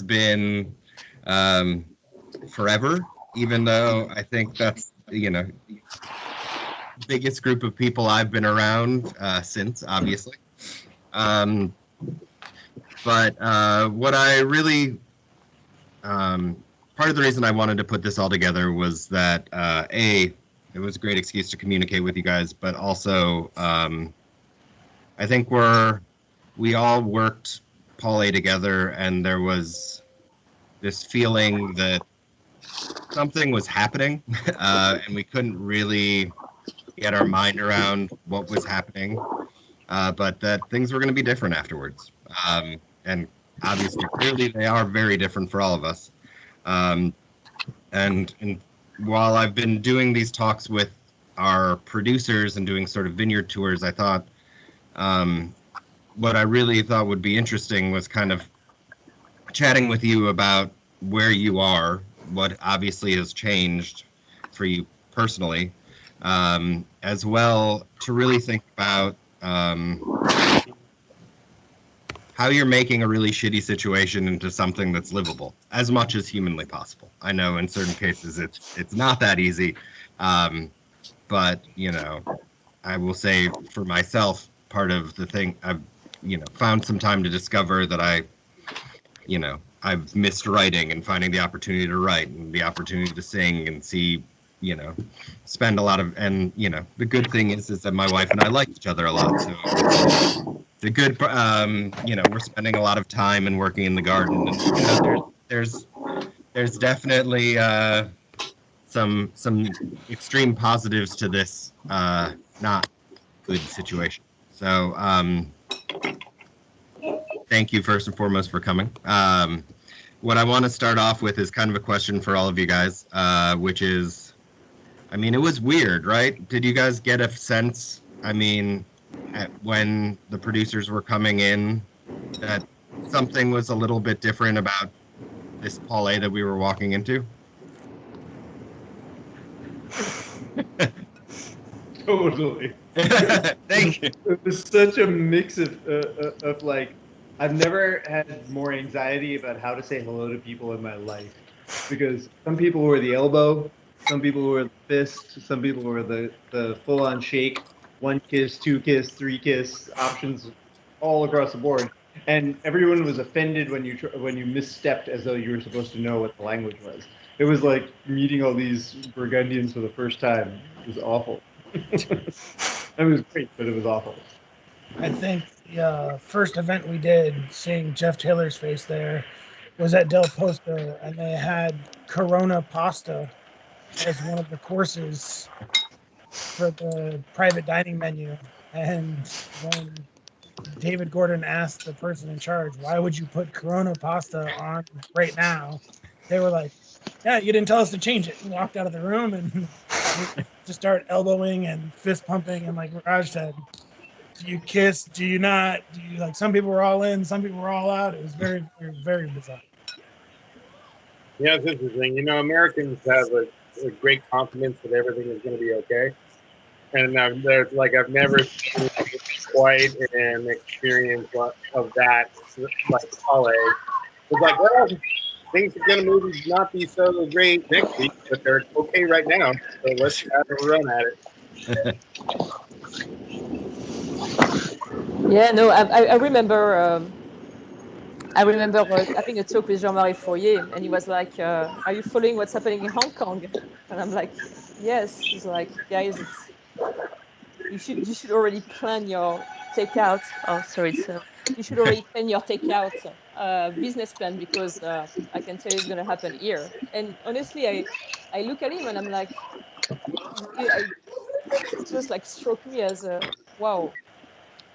been forever, even though I think that's, biggest group of people I've been around since, obviously. Um, but what I really, part of the reason I wanted to put this all together was that, it was a great excuse to communicate with you guys, but also I think we all worked Paul A together, and there was this feeling that something was happening, and we couldn't really get our mind around what was happening, but that things were going to be different afterwards. And obviously, clearly, they are very different for all of us. Um, and while I've been doing these talks with our producers and doing sort of vineyard tours, I thought what I really thought would be interesting was kind of chatting with you about where you are, what obviously has changed for you personally, as well to really think about how you're making a really shitty situation into something that's livable as much as humanly possible. I know in certain cases it's not that easy, but I will say for myself, part of the thing I've found some time to discover that I've missed writing and finding the opportunity to write and the opportunity to sing and see, spend a lot of, and the good thing is that my wife and I like each other a lot. So the good, we're spending a lot of time and working in the garden, and there's definitely some extreme positives to this not good situation. So thank you first and foremost for coming. What I want to start off with is kind of a question for all of you guys, which is, it was weird, right? Did you guys get a sense, when the producers were coming in, that something was a little bit different about this Paul A that we were walking into? Totally. Thank you. It was such a mix of like, I've never had more anxiety about how to say hello to people in my life, because some people were the elbow, some people were the fist, some people were the full-on shake, 1 kiss, 2 kiss, 3 kiss options, all across the board, and everyone was offended when you misstepped as though you were supposed to know what the language was. It was like meeting all these Burgundians for the first time. It was awful. It was great, but it was awful. I think the first event we did, seeing Jeff Taylor's face there, was at Del Posto, and they had Corona pasta as one of the courses for the private dining menu. And when David Gordon asked the person in charge, "Why would you put Corona pasta on right now?" they were like, "Yeah, you didn't tell us to change it." And walked out of the room and just start elbowing and fist pumping, and like Raj said, do you kiss? Do you not? Do you like? Some people were all in, some people were all out. It was very, very, very bizarre. Yeah, it's interesting. Americans have a great confidence that everything is going to be okay, and I've never seen quite an experience of that like Paul A. It's like, well, things are going to not be so great next week, but they're okay right now. So let's have a run at it. Yeah, no, I remember. I remember having a talk with Jean-Marie Fourier, and he was like, "Are you following what's happening in Hong Kong?" And I'm like, "Yes." He's like, "Guys, you should already plan your takeout." Oh, sorry, so you should already plan your takeout business plan, because I can tell you it's going to happen here. And honestly, I look at him and I'm like, it just like struck me as a wow.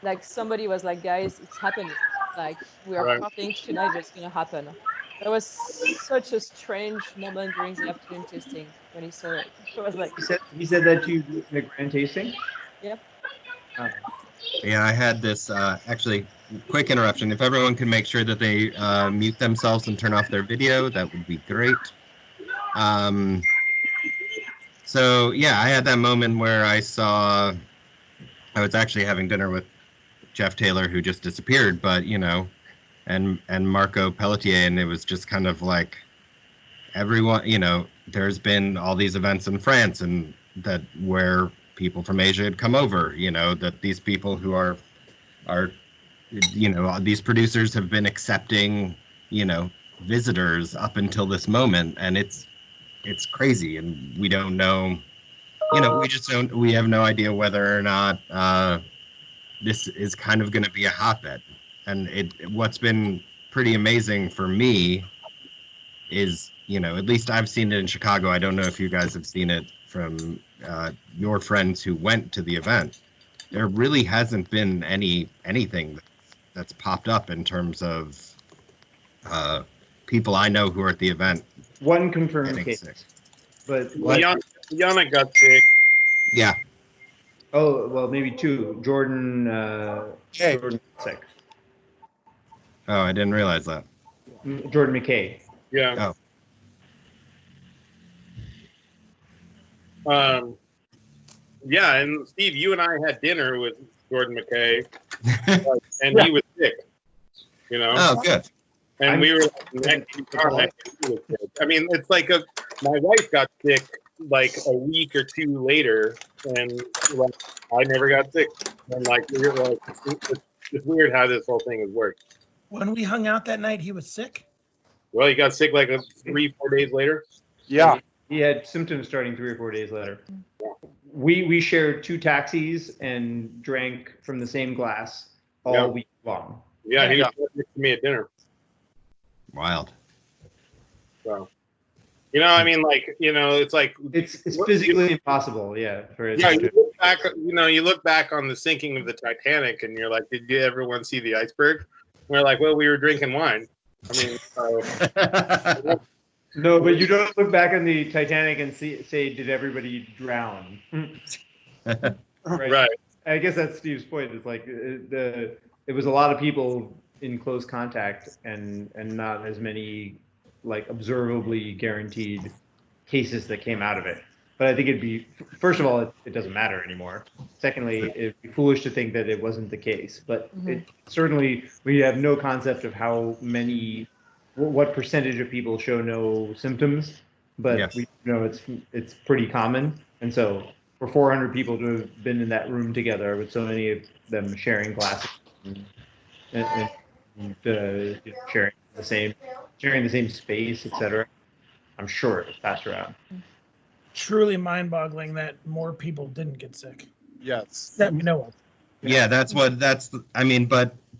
Like somebody was like, "Guys, it's happening. Like we are partying tonight, but it's gonna happen." That was such a strange moment during the afternoon tasting when he saw it. It was like he said that to you in the grand tasting. Yeah. Yeah, I had this actually quick interruption. If everyone can make sure that they mute themselves and turn off their video, that would be great. So yeah, I had that moment where I was actually having dinner with Jeff Taylor, who just disappeared, but and Marco Pelletier, and it was just kind of like everyone, there's been all these events in France and that where people from Asia had come over, that these people who are these producers have been accepting, visitors up until this moment, and it's crazy, and we don't know, we have no idea whether or not this is kind of going to be a hotbed. And what's been pretty amazing for me is, at least I've seen it in Chicago. I don't know if you guys have seen it from your friends who went to the event. There really hasn't been anything that's popped up in terms of people I know who are at the event. One confirmed case, sick. but Yannick got sick. Yeah. Oh well, maybe two. Jordan got sick. Oh, I didn't realize that. Jordan McKay. Yeah. Oh. Yeah, and Steve, you and I had dinner with Jordan McKay, and he was sick. Oh, good. And we were next to I mean, it's like my wife got sick like a week or two later, and like I never got sick. And it's weird how this whole thing has worked. When we hung out that night, he was sick. Well, he got sick like 3-4 days later. Yeah. He had symptoms starting 3 or 4 days later. We shared 2 taxis and drank from the same glass all week long. Yeah, he was next to me at dinner. Wild. So, I mean, like, it's like it's physically impossible. Yeah. You look back on the sinking of the Titanic, and you're like, did everyone see the iceberg? We're like, well, we were drinking wine. I mean, no, but you don't look back on the Titanic and say, did everybody drown? Right. I guess that's Steve's point. It's like it was a lot of people in close contact and not as many like observably guaranteed cases that came out of it. But I think it'd be, first of all, it doesn't matter anymore. Secondly, it'd be foolish to think that it wasn't the case. But certainly we have no concept of what percentage of people show no symptoms. But we know it's pretty common. And so for 400 people to have been in that room together with so many of them sharing glasses and sharing the same space, etc., I'm sure it was passed around. Truly mind-boggling that more people didn't get sick. Yes. That we know of. Yeah, but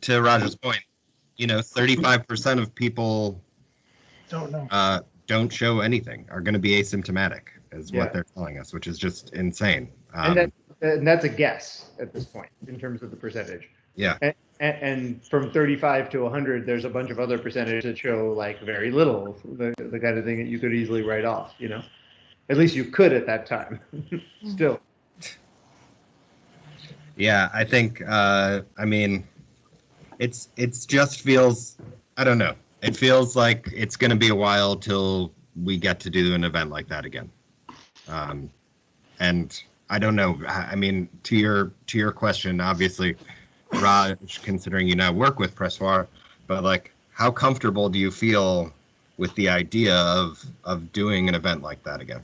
to Roger's point, 35% of people Don't know. Don't show anything, are going to be asymptomatic, is what they're telling us, which is just insane. And that's a guess at this point in terms of the percentage. Yeah. And from 35 to 100, there's a bunch of other percentages that show like very little, the kind of thing that you could easily write off, At least you could at that time. Still. Yeah, I think, it's just feels, I don't know. It feels like it's going to be a while till we get to do an event like that again. And I don't know. I mean, to your question, obviously, Raj, considering you now work with Pressoir, but like, how comfortable do you feel with the idea of doing an event like that again?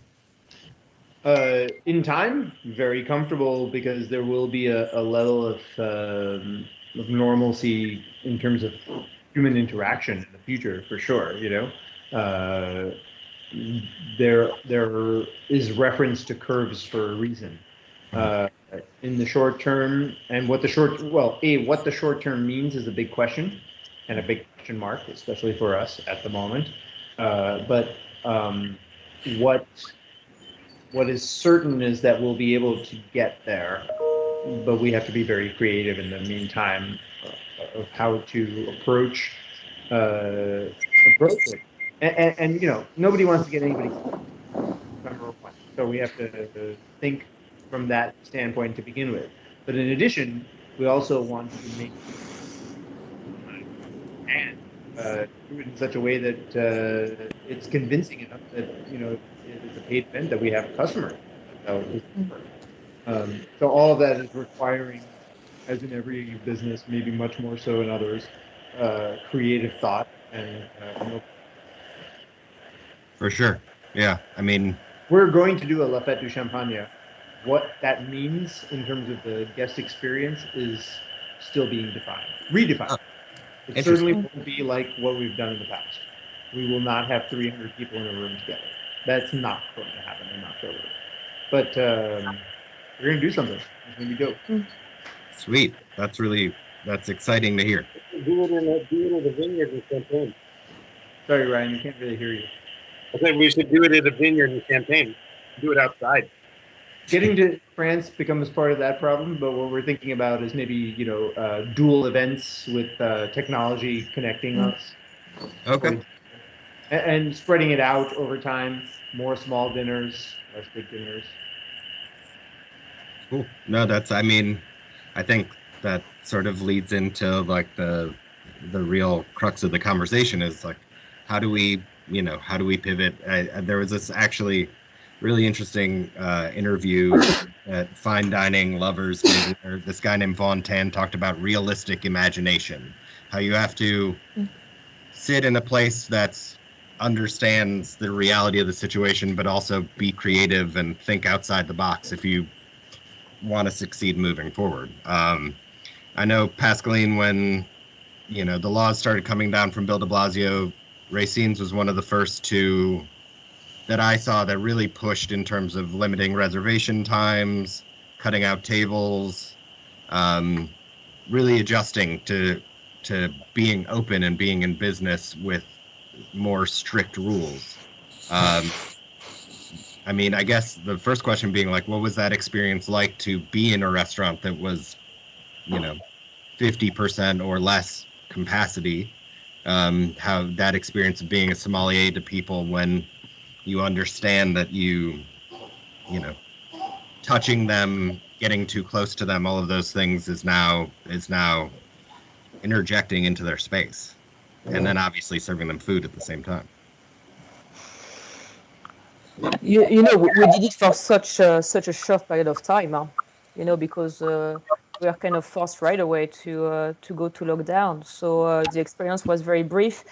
In time, very comfortable, because there will be a level of normalcy in terms of human interaction in the future, for sure. There is reference to curves for a reason. In the short term, and what the short term means is a big question, and a big question mark, especially for us at the moment. But what is certain is that we'll be able to get there, but we have to be very creative in the meantime of how to approach it. And nobody wants to get anybody number one, so we have to think from that standpoint to begin with. But in addition, we also want to make and do it in such a way that it's convincing enough that it's a paid event, that we have customers. So all of that is requiring, as in every business, maybe much more so in others, creative thought and For sure. Yeah. I mean, we're going to do a La Fête du Champagne. What that means in terms of the guest experience is still being redefined. Oh, It interesting. certainly won't be like what we've done in the past. We will not have 300 people in a room together. That's not going to happen in October. But we're going to do something. It's going to be dope. Sweet. That's exciting to hear. Do it in the vineyard in Champagne. Sorry, Ryan, we can't really hear you. I said we should do it at a vineyard in Champagne. Do it outside. Getting to France becomes part of that problem, but what we're thinking about is maybe dual events with technology connecting us. Okay. And spreading it out over time. More small dinners, less big dinners. Cool. No, I mean, I think that sort of leads into like the real crux of the conversation is like, how do we pivot? There was this actually really interesting interview at Fine Dining Lovers. This guy named Vaughn Tan talked about realistic imagination, how you have to sit in a place that understands the reality of the situation, but also be creative and think outside the box if you want to succeed moving forward. I know Pascaline, when the laws started coming down from Bill de Blasio, Racine's was one of the first that I saw that really pushed in terms of limiting reservation times, cutting out tables, really adjusting to being open and being in business with more strict rules. I mean, I guess the first question being like, what was that experience like to be in a restaurant that was, 50% or less capacity? How that experience of being a sommelier to people when you understand that touching them, getting too close to them, all of those things is now interjecting into their space, and then obviously serving them food at the same time. We did it for such a short period of time, because we are kind of forced right away to go to lockdown. So the experience was very brief,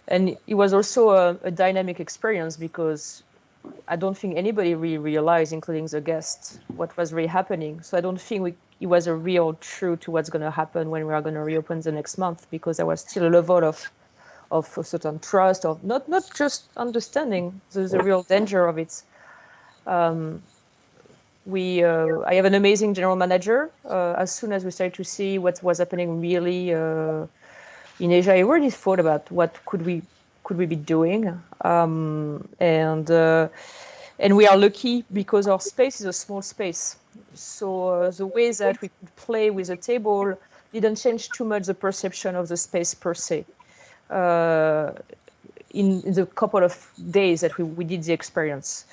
and it was also a dynamic experience because I don't think anybody really realized, including the guests, what was really happening. So I don't think it was a real true to what's going to happen when we are going to reopen the next month, because there was still a level of a certain trust, of not just understanding the real danger of it. I have an amazing general manager. As soon as we started to see what was happening really in Asia, I already thought about what could we be doing, and we are lucky because our space is a small space. So the way that we could play with the table didn't change too much the perception of the space per se. In the couple of days that we did the experience.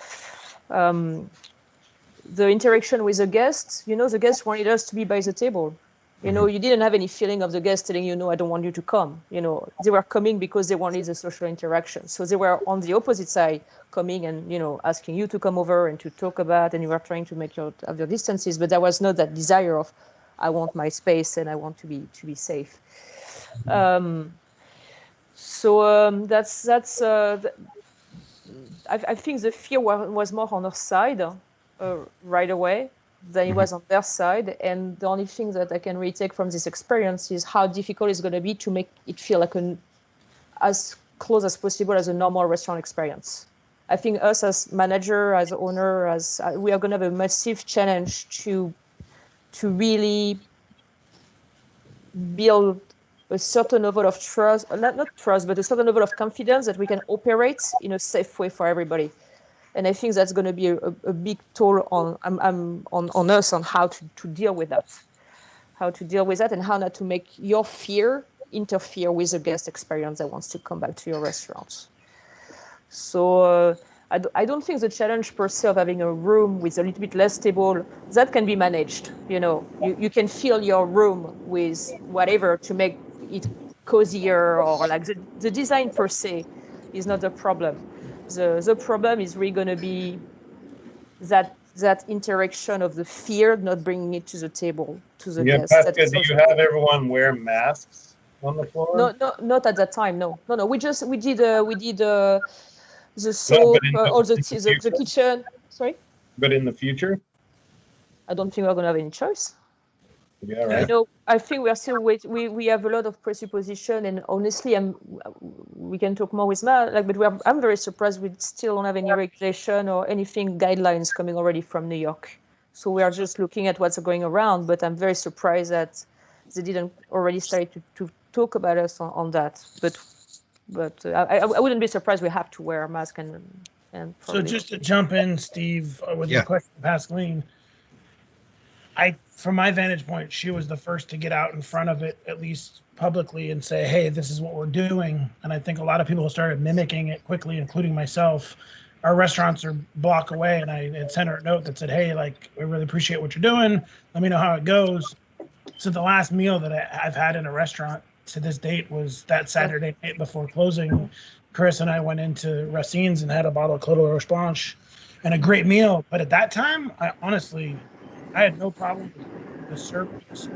The interaction with the guests, the guests wanted us to be by the table. You didn't have any feeling of the guests telling you, no, I don't want you to come. They were coming because they wanted the social interaction. So they were on the opposite side coming and, asking you to come over and to talk about, and you were trying to make your distances, but there was not that desire of, I want my space and I want to be safe. So that's I think the fear was more on our side right away than it was on their side. And the only thing that I can really take from this experience is how difficult it's going to be to make it feel like as close as possible as a normal restaurant experience. I think us as manager, as owner, we are going to have a massive challenge to really build a certain level of trust, not trust, but a certain level of confidence that we can operate in a safe way for everybody. And I think that's going to be a big toll on us on how to deal with that, and how not to make your fear interfere with the guest experience that wants to come back to your restaurant. So I don't think the challenge per se of having a room with a little bit less table, that can be managed. You can fill your room with whatever to make it cozier, or like the design per se is not the problem. The problem is really going to be that interaction of the fear, not bringing it to the table, to the guests. Pasca, do you have everyone wear masks on the floor? No, not at that time. No. We did the No, soap, but in all the future. kitchen. Sorry. But in the future, I don't think we're gonna have any choice. yeah, right. I think we are still we have a lot of presupposition, and honestly, we can talk more with Matt. But I'm very surprised we still don't have any regulation or anything guidelines coming already from New York. So we are just looking at what's going around. But I'm very surprised that they didn't already start to talk about us on that. But I wouldn't be surprised we have to wear a mask and So probably. just to jump in, Steve, with Yeah. your question, Pascaline, from my vantage point, she was the first to get out in front of it, at least publicly, and say, "Hey, this is what we're doing." And I think a lot of people started mimicking it quickly, including myself. Our restaurants are a block away, and I had sent her a note that said, "Hey, like, we really appreciate what you're doing. Let me know how it goes." So the last meal that I've had in a restaurant to this date was that Saturday night before closing. Chris and I went into Racine's and had a bottle of Clos de Roche Blanche and a great meal. But at that time, I had no problem with the service,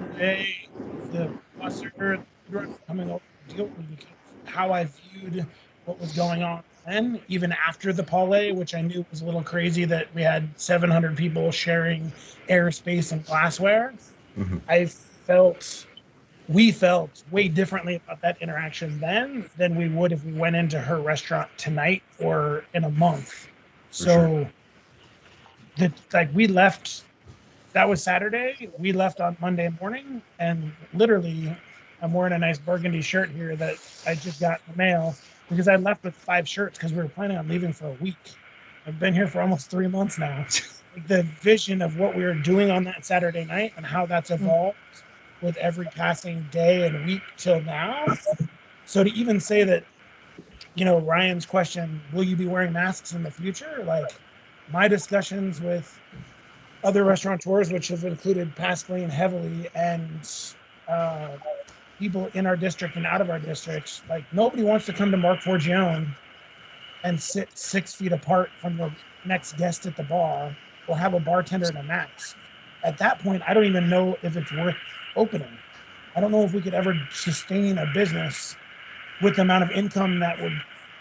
the busser, the food runner coming over to deal with me because how I viewed what was going on then, even after the parlay, which I knew was a little crazy that we had 700 people sharing airspace and glassware. Mhm. We felt way differently about that interaction then than we would if we went into her restaurant tonight or in a month. So we left, that was Saturday. We left on Monday morning, and literally I'm wearing a nice burgundy shirt here that I just got in the mail because I left with 5 shirts because we were planning on leaving for a week. I've been here for almost 3 months now. Like the vision of what we were doing on that Saturday night and how that's evolved with every passing day and week till now. So to even say that, Ryan's question, will you be wearing masks in the future? Like my discussions with other restaurateurs, which have included Pascaline heavily and people in our district and out of our districts, like nobody wants to come to Mark Forgione and sit 6 feet apart from the next guest at the bar or have a bartender in a mask. At that point, I don't even know if it's worth opening. I don't know if we could ever sustain a business with the amount of income that would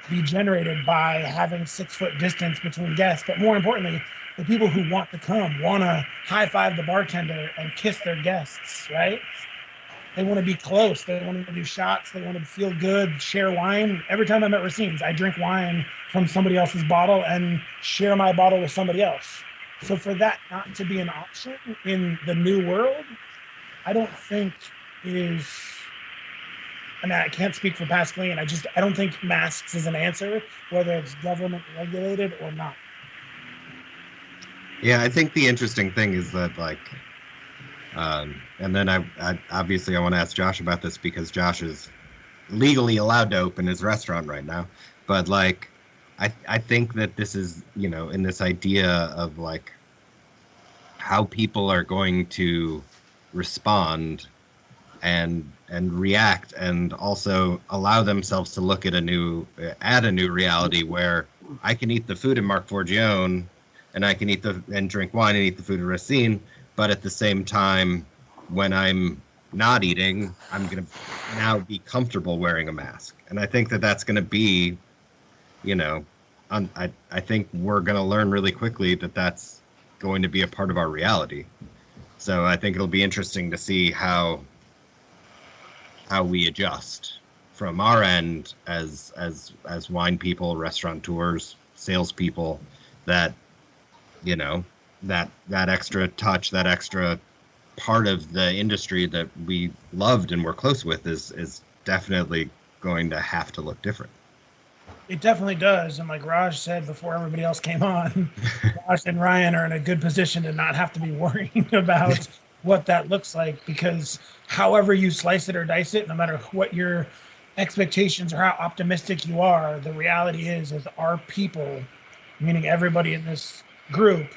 be generated by having 6-foot distance between guests. But more importantly, the people who want to come want to high five the bartender and kiss their guests, right? They want to be close. They want to do shots. They want to feel good, share wine. Every time I'm at Racine's, I drink wine from somebody else's bottle and share my bottle with somebody else. So for that not to be an option in the new world, I don't think it is. I mean, I can't speak for Pascaline. I don't think masks is an answer, whether it's government regulated or not. Yeah, I think the interesting thing is that and then I obviously I want to ask Josh about this because Josh is legally allowed to open his restaurant right now. But I think that this is, in this idea of how people are going to respond and react and also allow themselves to look at a new reality where I can eat the food in Mark Forgione and I can and drink wine and eat the food at Racine, but at the same time, when I'm not eating, I'm going to now be comfortable wearing a mask. And I think that that's going to be, I think we're going to learn really quickly that that's going to be a part of our reality. So I think it'll be interesting to see how we adjust from our end as wine people, restaurateurs, salespeople, that that extra touch, that extra part of the industry that we loved and were close with is definitely going to have to look different. It definitely does. And like Raj said before everybody else came on, Raj and Ryan are in a good position to not have to be worrying about what that looks like, because however you slice it or dice it, no matter what your expectations or how optimistic you are, the reality is our people, meaning everybody in this group,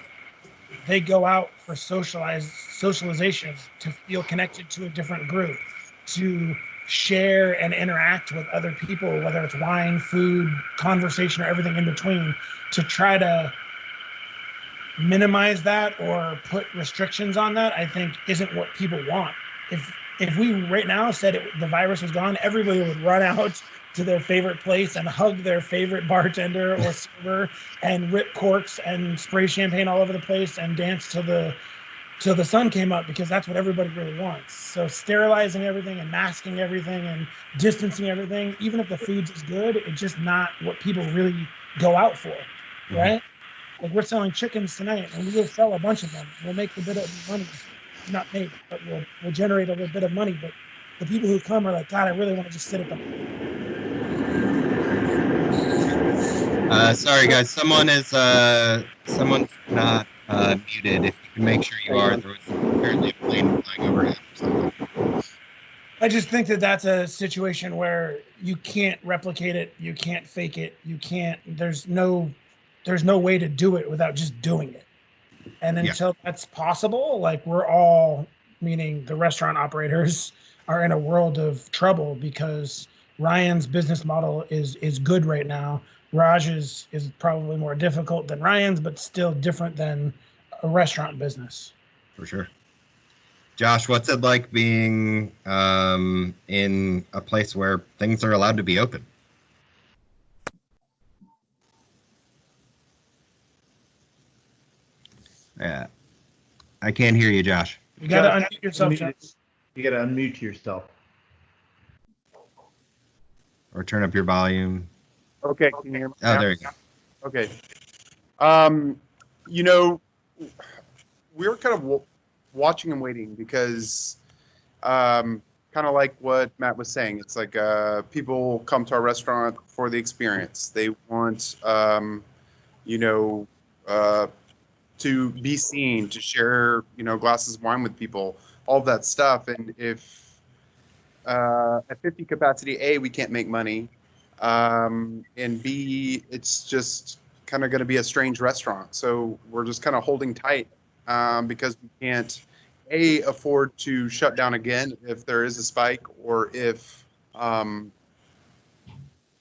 they go out for socialization, to feel connected to a different group, to share and interact with other people, whether it's wine, food, conversation, or everything in between, to try to minimize that or put restrictions on that, I think isn't what people want. If if we right now said the virus was gone, everybody would run out to their favorite place and hug their favorite bartender or server and rip corks and spray champagne all over the place and dance till the sun came up, because that's what everybody really wants. So sterilizing everything and masking everything and distancing everything, even if the food's is good, it's just not what people really go out for, right? Like we're selling chickens tonight, and we will sell a bunch of them. We'll make a bit of money, not make, but we'll generate a little bit of money. But the people who come are like, God, I really want to just sit at the. Sorry guys, someone's not muted. If you can make sure you are, there was apparently a plane flying overhead or something. I just think that that's a situation where you can't replicate it, you can't fake it, you can't. There's no way to do it without just doing it. And until that's possible, like we're all, meaning the restaurant operators, are in a world of trouble, because Ryan's business model is good right now. Raj's is probably more difficult than Ryan's, but still different than a restaurant business. For sure. Josh, what's it like being in a place where things are allowed to be open? Yeah, I can't hear you, Josh. You got to unmute yourself, Josh. You got to unmute yourself. Or turn up your volume. Okay, can you hear me? Oh, there you go. Okay. You know, we were kind of watching and waiting because kind of like what Matt was saying. It's like people come to our restaurant for the experience. They want, you know, to be seen, to share, you know, glasses of wine with people, all of that stuff. And if at 50 capacity, A, we can't make money. And B, it's just kind of going to be a strange restaurant. So we're just kind of holding tight because we can't, A, afford to shut down again if there is a spike, or if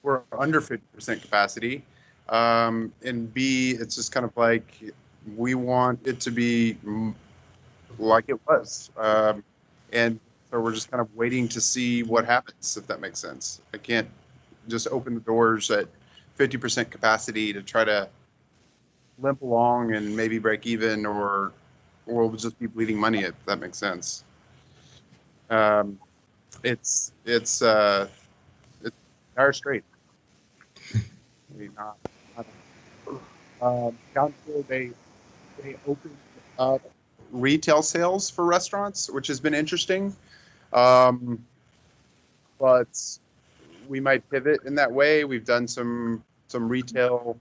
we're under 50% capacity. And B, it's just kind of like we want it to be like it was. And so we're just kind of waiting to see what happens, if that makes sense. I can't just open the doors at 50% capacity to try to limp along and maybe break even, or we'll just be bleeding money, if that makes sense. It's dire straight. Down here, they opened up retail sales for restaurants, which has been interesting. But we might pivot in that way. We've done some retail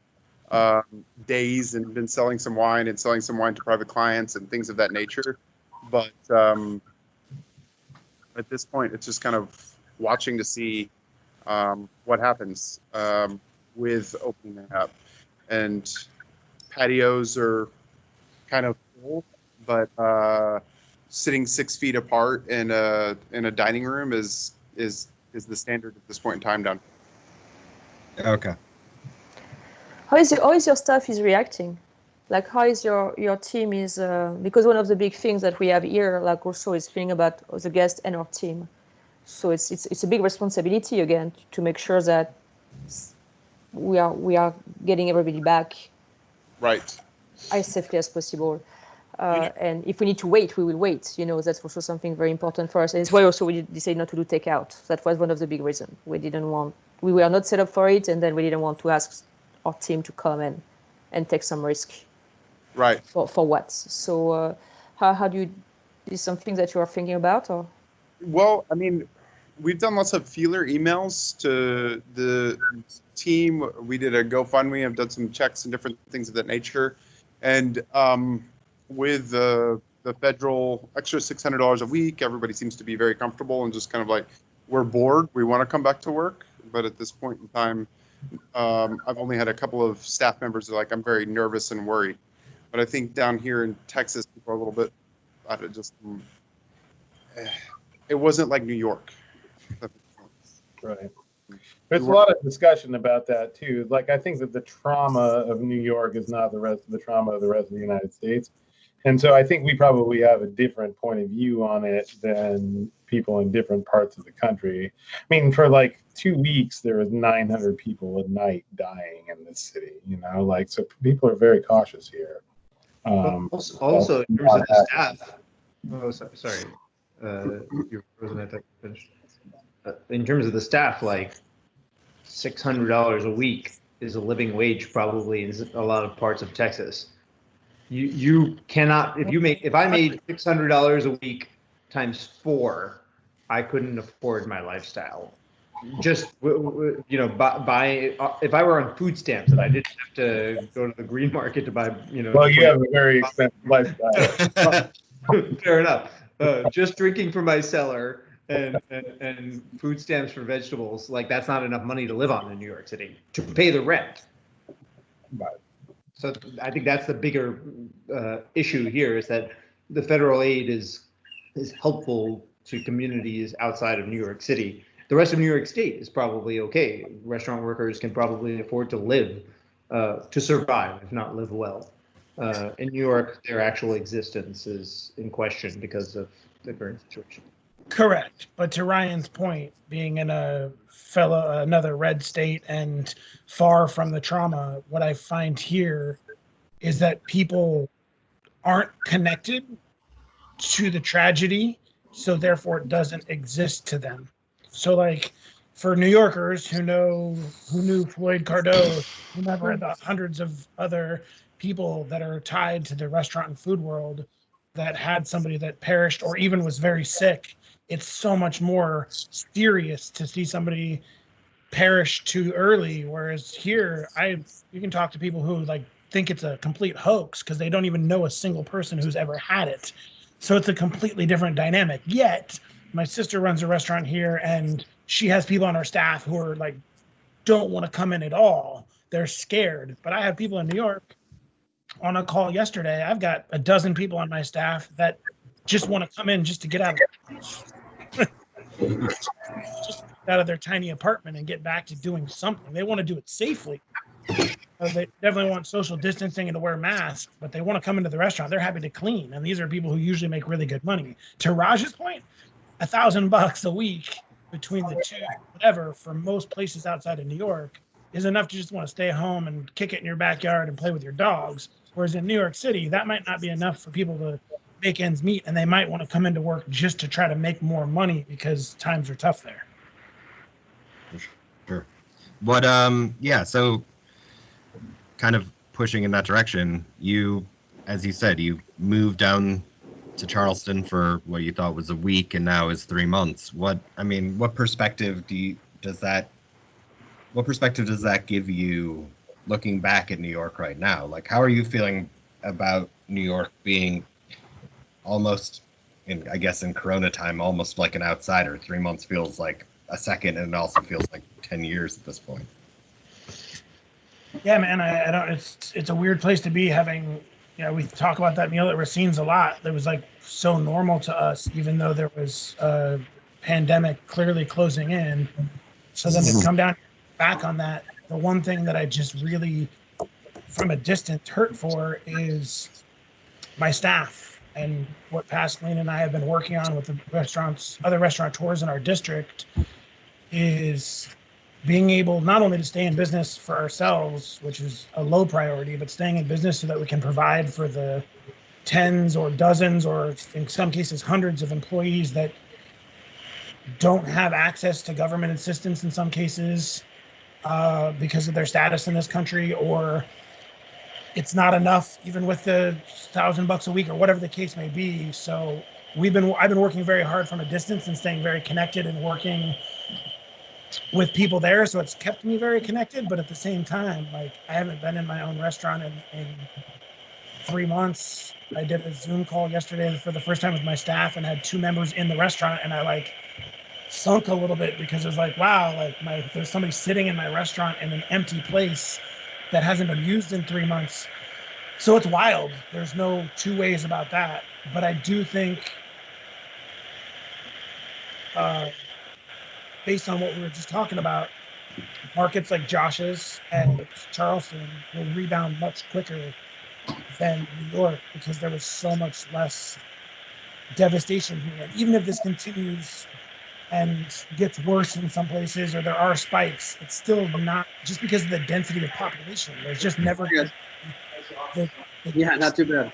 days and been selling some wine to private clients and things of that nature. But at this point, it's just kind of watching to see what happens with opening it up. And patios are kind of full, but sitting 6 feet apart in a dining room is the standard at this point in time down. Okay. How is your staff is reacting? Like how is your team is because one of the big things that we have here, like also, is feeling about the guest and our team. So it's a big responsibility again to make sure that we are getting everybody back right as safely as possible. And if we need to wait, we will wait. You know, that's also something very important for us. And it's why also we decided not to do takeout. That was one of the big reasons. We were not set up for it, and then we didn't want to ask our team to come and take some risk. Right. For what? So how do you, is something that you are thinking about, or? Well, I mean, we've done lots of feeler emails to the team. We did a GoFundMe. I've done some checks and different things of that nature. And with the federal extra $600 a week, everybody seems to be very comfortable and just kind of like, we're bored. We want to come back to work. But at this point in time, I've only had a couple of staff members that are like, I'm very nervous and worried. But I think down here in Texas, people are a little bit, it wasn't like New York. Right. There's a lot of discussion about that too. Like, I think that the trauma of New York is not the trauma of the rest of the United States. And so I think we probably have a different point of view on it than people in different parts of the country. I mean, for like 2 weeks, there was 900 people a night dying in this city, like, so people are very cautious here. Also, in terms of the staff. Oh, sorry. You were frozen. I thought you finished. In terms of the staff, like $600 a week is a living wage probably in a lot of parts of Texas. You cannot, if I made $600 a week times 4, I couldn't afford my lifestyle. Just buy if I were on food stamps and I didn't have to go to the green market to buy Well, you have a very expensive lifestyle. Fair enough. Just drinking from my cellar and food stamps for vegetables, like that's not enough money to live on in New York City to pay the rent. Right. So I think that's the bigger issue here, is that the federal aid is helpful to communities outside of New York City. The rest of New York State is probably okay. Restaurant workers can probably afford to live, to survive, if not live well. In New York, their actual existence is in question because of the current situation. Correct. But to Ryan's point, being in another red state and far from the trauma, what I find here is that people aren't connected to the tragedy, so therefore it doesn't exist to them. So like for New Yorkers who knew Floyd Cardoz, whomever, the hundreds of other people that are tied to the restaurant and food world that had somebody that perished or even was very sick, it's so much more serious to see somebody perish too early. Whereas here, you can talk to people who like think it's a complete hoax because they don't even know a single person who's ever had it. So it's a completely different dynamic. Yet my sister runs a restaurant here and she has people on her staff who are like, don't want to come in at all. They're scared. But I have people in New York on a call yesterday. I've got a dozen people on my staff that just want to come in just to get out of just out of their tiny apartment and get back to doing something. They want to do it safely. They definitely want social distancing and to wear masks, but they want to come into the restaurant. They're happy to clean, and these are people who usually make really good money. To Raj's point, $1,000 a week between the two, whatever, for most places outside of New York is enough to just want to stay home and kick it in your backyard and play with your dogs. Whereas in New York City, that might not be enough for people to make ends meet, and they might want to come into work just to try to make more money because times are tough there. Sure. But so kind of pushing in that direction, as you said, you moved down to Charleston for what you thought was a week and now is 3 months. What perspective does that give you looking back at New York right now? Like, how are you feeling about New York being almost, in Corona time, almost like an outsider? 3 months feels like a second, and it also feels like 10 years at this point. Yeah, man, I don't. It's a weird place to be. Having, we talk about that meal at Racine's a lot. That was like so normal to us, even though there was a pandemic clearly closing in. So then to come down back on that, the one thing that I just really, from a distance, hurt for is my staff and what Pascaline and I have been working on with the other restaurateurs in our district is being able not only to stay in business for ourselves, which is a low priority, but staying in business so that we can provide for the tens or dozens or in some cases hundreds of employees that don't have access to government assistance in some cases because of their status in this country, or it's not enough even with the $1,000 a week or whatever the case may be. So I've been working very hard from a distance and staying very connected and working with people there, so it's kept me very connected. But at the same time, like, I haven't been in my own restaurant in 3 months. I did a Zoom call yesterday for the first time with my staff and had 2 members in the restaurant, and I like sunk a little bit because it was like, wow, like there's somebody sitting in my restaurant in an empty place that hasn't been used in 3 months. So it's wild. There's no two ways about that. But I do think based on what we were just talking about, markets like Josh's and Charleston will rebound much quicker than New York because there was so much less devastation here. And even if this continues and gets worse in some places, or there are spikes, it's still not just because of the density of population. There's just never going to be Yeah, not too bad.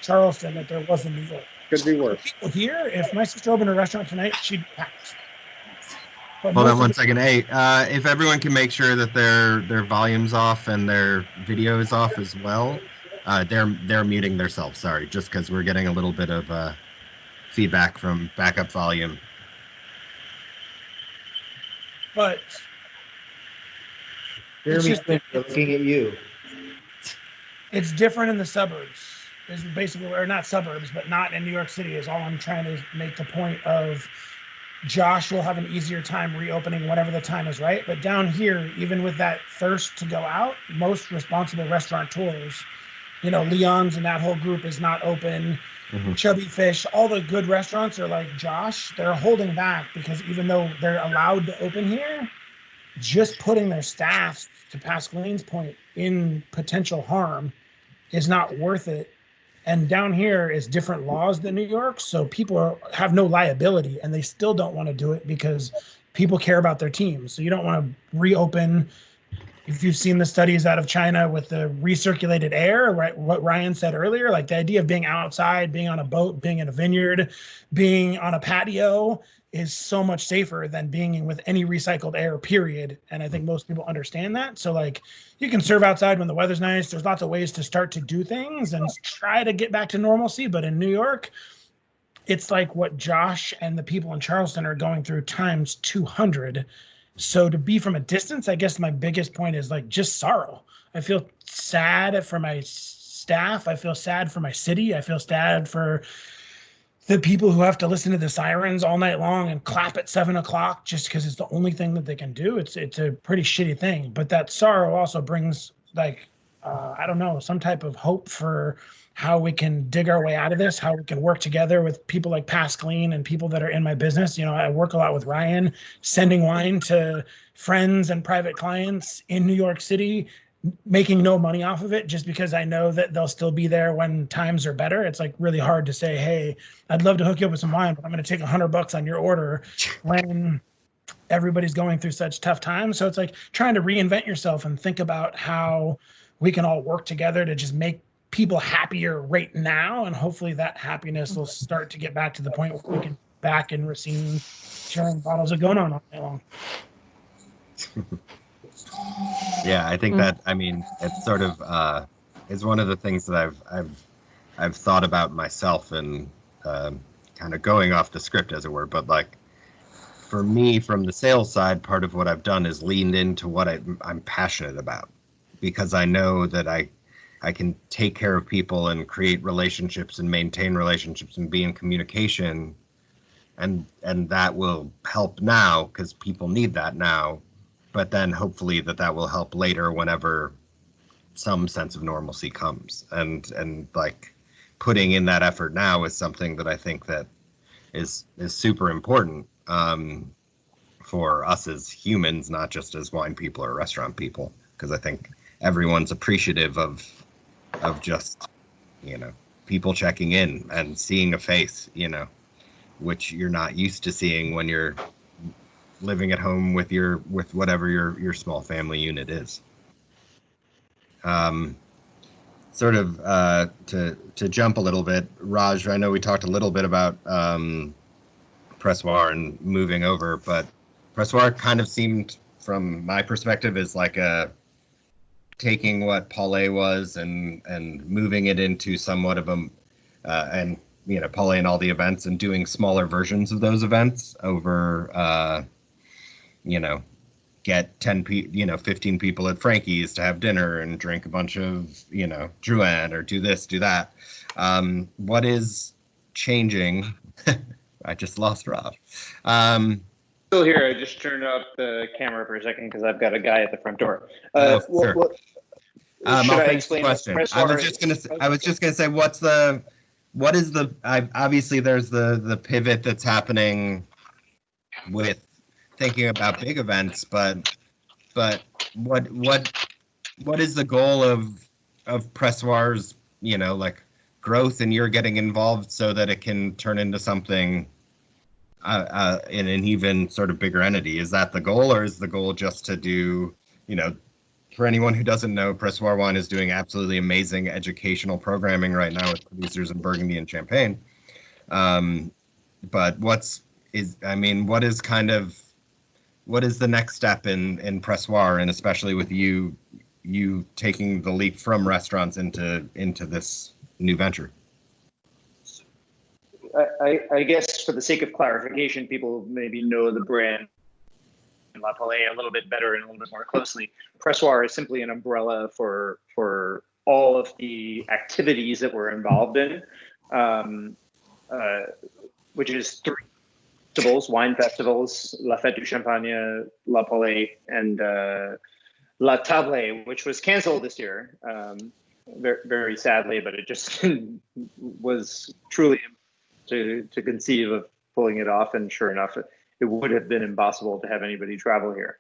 Charleston that there was in New York. Could be worse. People here, if my sister opened a restaurant tonight, she'd be packed. But Hold most on of one the- second. Hey, if everyone can make sure that their volume's off and their video is off as well, they're muting themselves. Sorry, just because we're getting a little bit of feedback from backup volume. But Jeremy just- Spencer looking at you. it's different in the suburbs. Is basically, or not suburbs, but not in New York City. Is all I'm trying to make the point of. Josh will have an easier time reopening whenever the time is right. But down here, even with that thirst to go out, most responsible restaurateurs, Leon's and that whole group is not open. Mhm. Chubby Fish, all the good restaurants are like Josh. They're holding back because even though they're allowed to open here, just putting their staff, to Pascaline's point, in potential harm is not worth it. And down here is different laws than New York, so people have no liability, and they still don't want to do it because people care about their teams. So you don't want to reopen. If you've seen the studies out of China with the recirculated air, right? What Ryan said earlier, like the idea of being outside, being on a boat, being in a vineyard, being on a patio is so much safer than being with any recycled air, period. And I think most people understand that. So like you can serve outside when the weather's nice. There's lots of ways to start to do things and try to get back to normalcy. But in New York, it's like what Josh and the people in Charleston are going through times 200. So to be from a distance, I guess my biggest point is like just sorrow. I feel sad for my staff. I feel sad for my city. I feel sad for the people who have to listen to the sirens all night long and clap at 7:00 just because it's the only thing that they can do. It's a pretty shitty thing. But that sorrow also brings like, I don't know, some type of hope for how we can dig our way out of this, how we can work together with people like Pascaline and people that are in my business. I work a lot with Ryan, sending wine to friends and private clients in New York City, making no money off of it just because I know that they'll still be there when times are better. It's like really hard to say, hey, I'd love to hook you up with some wine, but I'm going to take $100 on your order when everybody's going through such tough times. So it's like trying to reinvent yourself and think about how we can all work together to just make people happier right now. And hopefully that happiness will start to get back to the point where we can back in Racine sharing bottles of going on all night long. Yeah, I think that, I mean, it's sort of is one of the things that I've thought about myself, and kind of going off the script, as it were. But like for me, from the sales side, part of what I've done is leaned into what I'm passionate about, because I know that I can take care of people and create relationships and maintain relationships and be in communication, and that will help now because people need that now. But then hopefully that will help later whenever some sense of normalcy comes. And like putting in that effort now is something that I think that is super important for us as humans, not just as wine people or restaurant people, because I think everyone's appreciative of just, people checking in and seeing a face, which you're not used to seeing when you're living at home with whatever your small family unit is. Sort of to jump a little bit, Raj, I know we talked a little bit about Pressoir and moving over, but Pressoir kind of seemed, from my perspective, is like taking what Palais was and moving it into somewhat of a and Palais and all the events, and doing smaller versions of those events over get 15 people at Frankie's to have dinner and drink a bunch of, Drouin, or do this, do that. What is changing? I just lost Rob. Still here. I just turned up the camera for a second because I've got a guy at the front door. Sure. Should I'll I finish the explain question. what I was just gonna say, what is the obviously there's the pivot that's happening with thinking about big events, but what is the goal of Pressoir's, like growth and you're getting involved so that it can turn into something in an even sort of bigger entity. Is that the goal, or is the goal just to do, for anyone who doesn't know, Pressoir Wine is doing absolutely amazing educational programming right now with producers in Burgundy and Champagne. But what is the next step in Pressoir, and especially with you taking the leap from restaurants into this new venture? I guess for the sake of clarification, people maybe know the brand La Palais a little bit better and a little bit more closely. Pressoir is simply an umbrella for all of the activities that we're involved in, which is 3 festivals, wine festivals, La Fête du Champagne, La Palais, and La Table, which was canceled this year, very, very sadly, but it just was truly to conceive of pulling it off, and sure enough, it would have been impossible to have anybody travel here.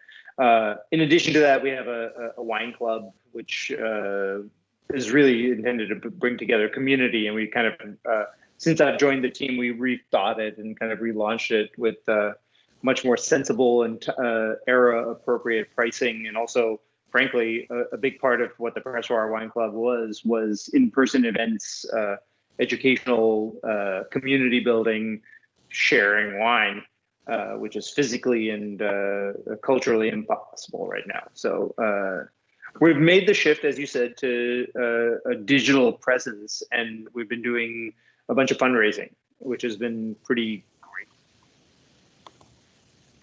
In addition to that, we have a wine club, which is really intended to bring together community, and we kind of, since I've joined the team, we rethought it and kind of relaunched it with much more sensible and era-appropriate pricing, and also, frankly, a big part of what the Pressoir Wine Club was in-person events, educational, community building, sharing wine, which is physically and culturally impossible right now. So we've made the shift, as you said, to a digital presence, and we've been doing a bunch of fundraising, which has been pretty great.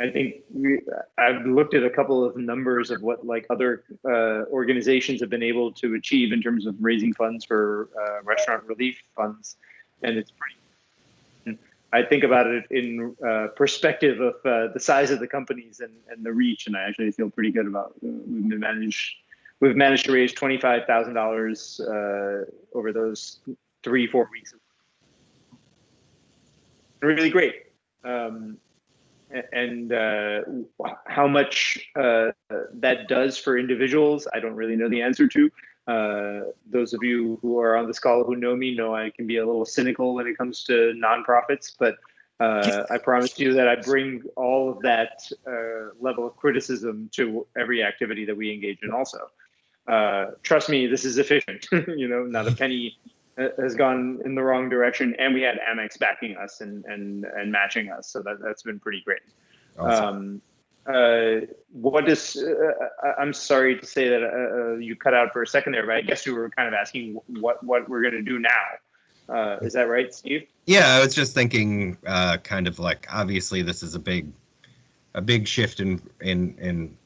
I think I've looked at a couple of numbers of what other organizations have been able to achieve in terms of raising funds for restaurant relief funds, and it's pretty. I think about it in perspective of the size of the companies and the reach, and I actually feel pretty good about. We've managed to raise $25,000 over those 3-4 weeks. Really great. And how much that does for individuals, I don't really know the answer to. Those of you who are on this call who know me know I can be a little cynical when it comes to nonprofits, but I promise you that I bring all of that level of criticism to every activity that we engage in also. Trust me, this is efficient. Not a penny has gone in the wrong direction, and we had Amex backing us and matching us, so that's been pretty great. Awesome. I'm sorry to say that you cut out for a second there, but I guess you were kind of asking what we're going to do now. Is that right, Steve? Yeah, I was just thinking, kind of like, obviously this is a big shift in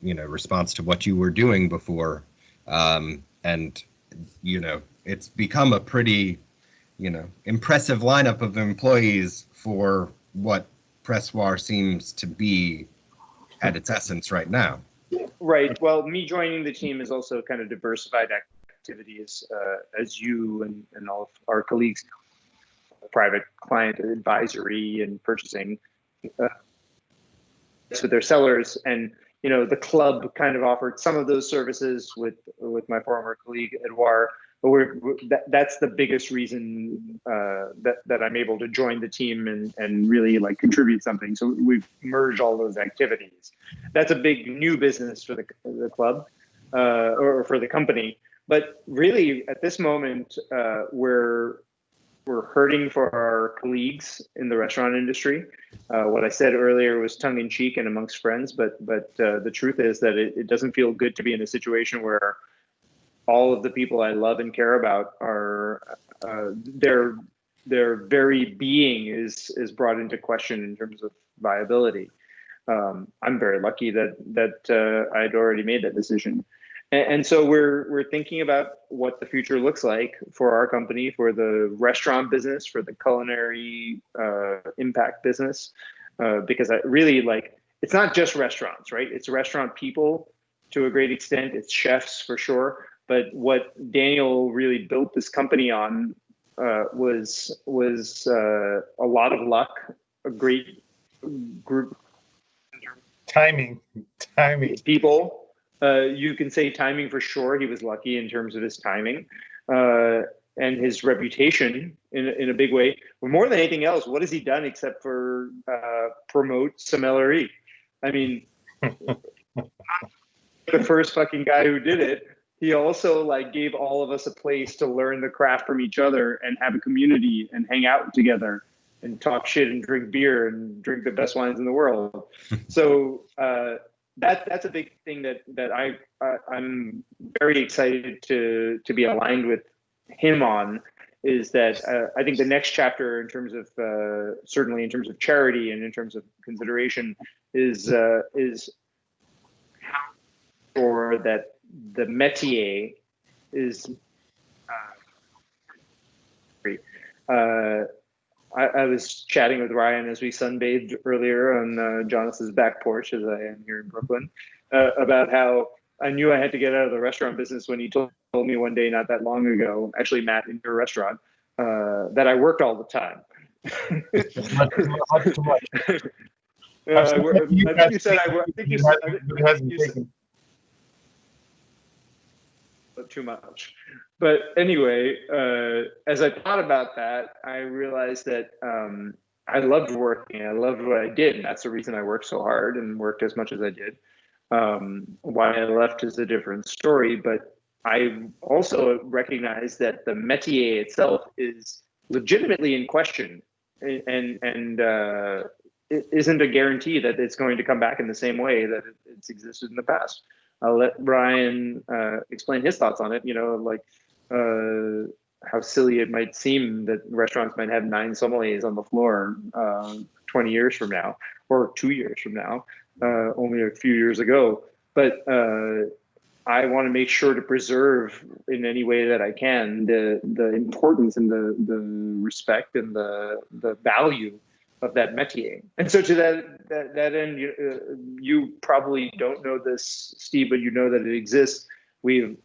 response to what you were doing before, and it's become a pretty, impressive lineup of employees for what Pressoir seems to be at its essence right now. Right. Well, me joining the team is also kind of diversified activities, as you and all of our colleagues, private client advisory and purchasing with their sellers. And, the club kind of offered some of those services with my former colleague, Edouard. But that's the biggest reason that I'm able to join the team and really contribute something. So we've merged all those activities. That's a big new business for the club or for the company. But really, at this moment, we're hurting for our colleagues in the restaurant industry. What I said earlier was tongue in cheek and amongst friends, but the truth is that it doesn't feel good to be in a situation where all of the people I love and care about are their very being is brought into question in terms of viability. I'm very lucky that I'd already made that decision, and so we're thinking about what the future looks like for our company, for the restaurant business, for the culinary impact business, because I really it's not just restaurants, right? It's restaurant people to a great extent. It's chefs for sure. But what Daniel really built this company on was a lot of luck, a great group. Timing. People. You can say timing for sure. He was lucky in terms of his timing. and his reputation in a big way. But more than anything else, what has he done except for promote Sommelerie? I mean, the first fucking guy who did it. He also like gave all of us a place to learn the craft from each other and have a community and hang out together and talk shit and drink beer and drink the best wines in the world. So that's a big thing that I'm very excited to be aligned with him on. Is that I think the next chapter in terms of certainly in terms of charity and in terms of consideration is how or that the métier is I was chatting with Ryan as we sunbathed earlier on Jonas's back porch, as I am here in Brooklyn, about how I knew I had to get out of the restaurant business when he told me one day not that long ago, actually, Matt, in your restaurant, that I worked all the time. I think you said too much. But anyway, as I thought about that, I realized that I loved working. I loved what I did. And that's the reason I worked so hard and worked as much as I did. Why I left is a different story. But I also recognize that the métier itself is legitimately in question, and it isn't a guarantee that it's going to come back in the same way that it's existed in the past. I'll let Ryan explain his thoughts on it. You know, like how silly it might seem that restaurants might have 9 sommeliers on the floor 20 years from now, or 2 years from now, only a few years ago. But I want to make sure to preserve in any way that I can the importance and the respect and the value of that métier. And so to that end, you probably don't know this, Steve, but you know that it exists. We've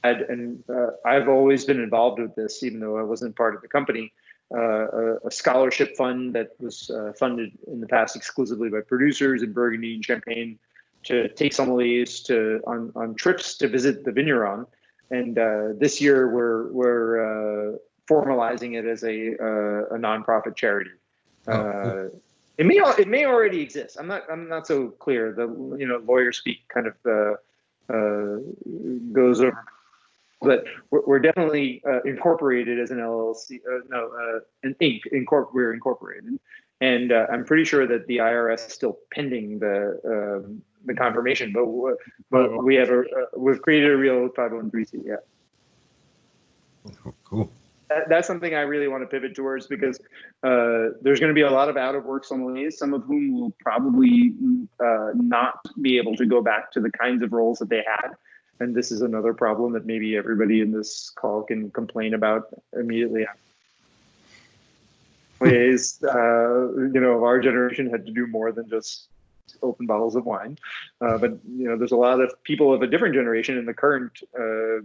had, and I've always been involved with this, even though I wasn't part of the company, a scholarship fund that was funded in the past exclusively by producers in Burgundy and Champagne to take sommeliers on trips to visit the vigneron. And this year we're formalizing it as a nonprofit charity. Cool. It may already exist. I'm not so clear. The lawyer speak kind of goes over, but we're definitely incorporated as an LLC. An Inc. We're incorporated, and I'm pretty sure that the IRS is still pending the confirmation. But we've created a real 501(c)(3). Yeah. Cool. That's something I really want to pivot towards, because there's going to be a lot of out-of-work sommeliers, some of whom will probably not be able to go back to the kinds of roles that they had. And this is another problem that maybe everybody in this call can complain about immediately. Ways, our generation had to do more than just open bottles of wine. But there's a lot of people of a different generation in the current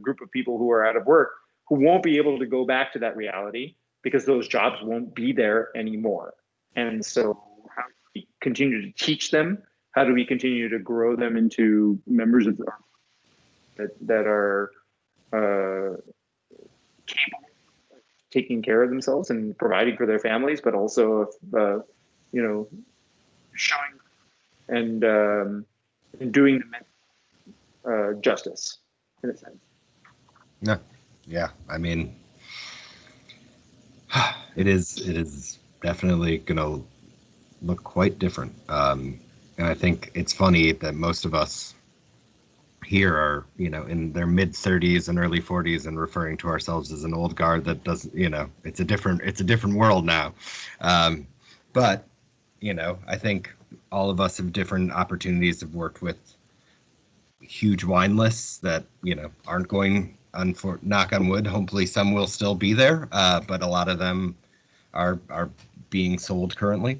group of people who are out of work, who won't be able to go back to that reality because those jobs won't be there anymore. And so how do we continue to teach them? How do we continue to grow them into members of that are capable of taking care of themselves and providing for their families, but also showing and doing them justice in a sense. No. Yeah, I mean, it is definitely going to look quite different. And I think it's funny that most of us here are, in their mid 30s and early 40s and referring to ourselves as an old guard that doesn't, it's a different world now. But, I think all of us have different opportunities, have worked with huge wine lists that, aren't going, knock on wood, hopefully some will still be there, but a lot of them are being sold currently.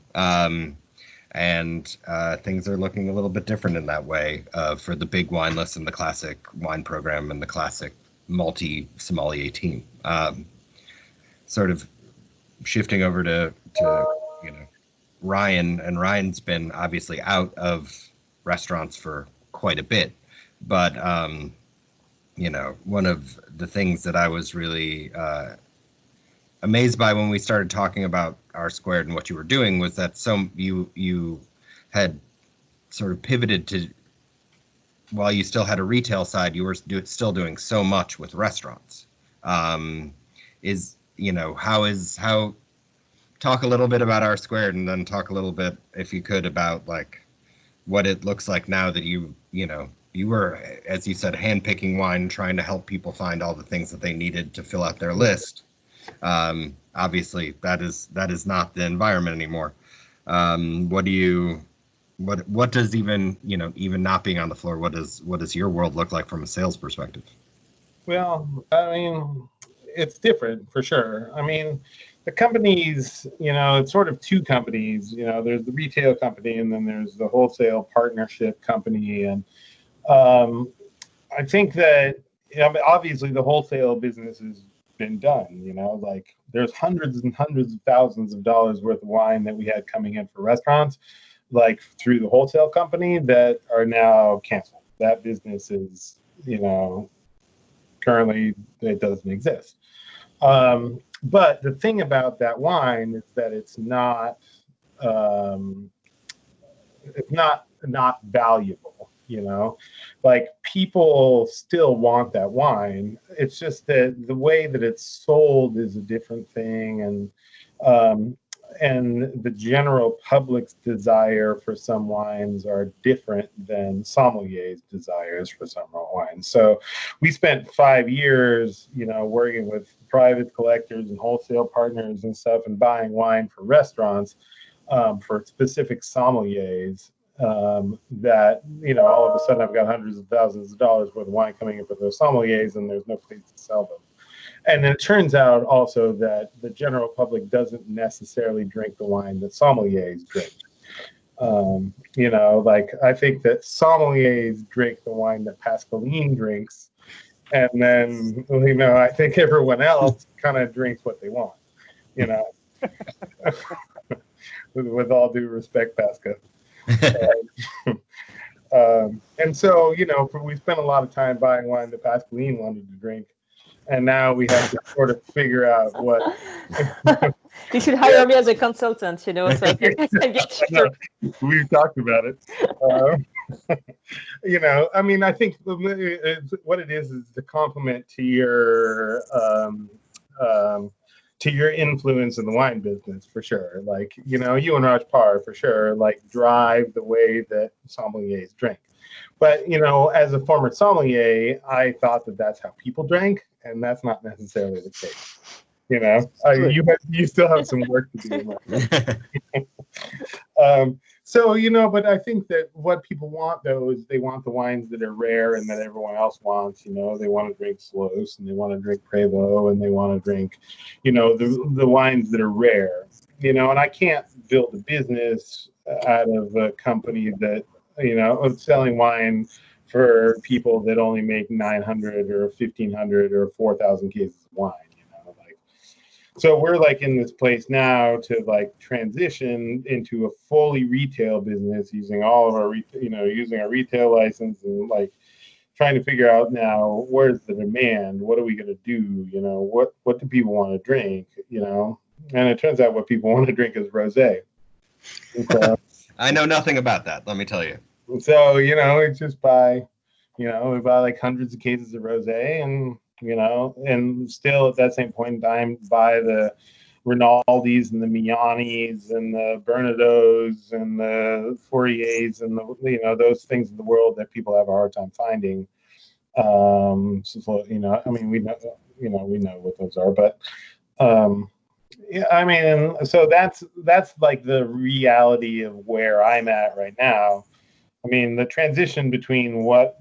And things are looking a little bit different in that way for the big wine list and the classic wine program and the classic multi-sommelier team. Sort of shifting over to Ryan, and Ryan's been obviously out of restaurants for quite a bit, but one of the things that I was really amazed by when we started talking about R Squared and what you were doing was that you had sort of pivoted to, while you still had a retail side, you were still doing so much with restaurants. How talk a little bit about R Squared, and then talk a little bit, if you could, about like what it looks like now that you were, as you said, handpicking wine, trying to help people find all the things that they needed to fill out their list. Obviously, that is not the environment anymore. What does even not being on the floor, what does your world look like from a sales perspective? Well, I mean, it's different for sure. I mean, the companies, it's sort of two companies. There's the retail company, and then there's the wholesale partnership company. And I think that obviously the wholesale business has been done. Like there's hundreds and hundreds of thousands of dollars worth of wine that we had coming in for restaurants, like through the wholesale company, that are now canceled. That business is, currently it doesn't exist. But the thing about that wine is that it's not valuable. Like people still want that wine. It's just that the way that it's sold is a different thing, and the general public's desire for some wines are different than sommeliers' desires for some wines. So we spent 5 years, working with private collectors and wholesale partners and stuff, and buying wine for restaurants, for specific sommeliers, that, all of a sudden I've got hundreds of thousands of dollars worth of wine coming in for those sommeliers, and there's no place to sell them. And it turns out also that the general public doesn't necessarily drink the wine that sommeliers drink. Like I think that sommeliers drink the wine that Pascaline drinks, and then I think everyone else kind of drinks what they want. With all due respect, Pasca. And so we spent a lot of time buying wine that Pascaline wanted to drink. And now we have to sort of figure out what. You should hire me as a consultant, so I can get you. We've talked about it. I mean, I think what it is the complement to your influence in the wine business, for sure. Like, you and Raj Parr, for sure, like drive the way that sommeliers drink. But, as a former sommelier, I thought that that's how people drank, and that's not necessarily the case. You still have some work to do. But I think that what people want, though, is they want the wines that are rare and that everyone else wants. They want to drink Sloos, and they want to drink Prévost, and they want to drink, the wines that are rare. And I can't build a business out of a company that, of selling wine for people that only make 900 or 1,500 or 4,000 cases of wine. So we're like in this place now to like transition into a fully retail business, using all of our, using our retail license, and like trying to figure out now, where's the demand? What are we going to do? What do people want to drink? And it turns out what people want to drink is rosé. I know nothing about that, let me tell you. So, it's just we buy like hundreds of cases of rosé, and and still at that same point in time, buy the Rinaldis and the Mianis and the Bernadottes and the Fouriers and those things in the world that people have a hard time finding. I mean, we know what those are, but yeah, I mean, so that's like the reality of where I'm at right now. I mean, the transition between what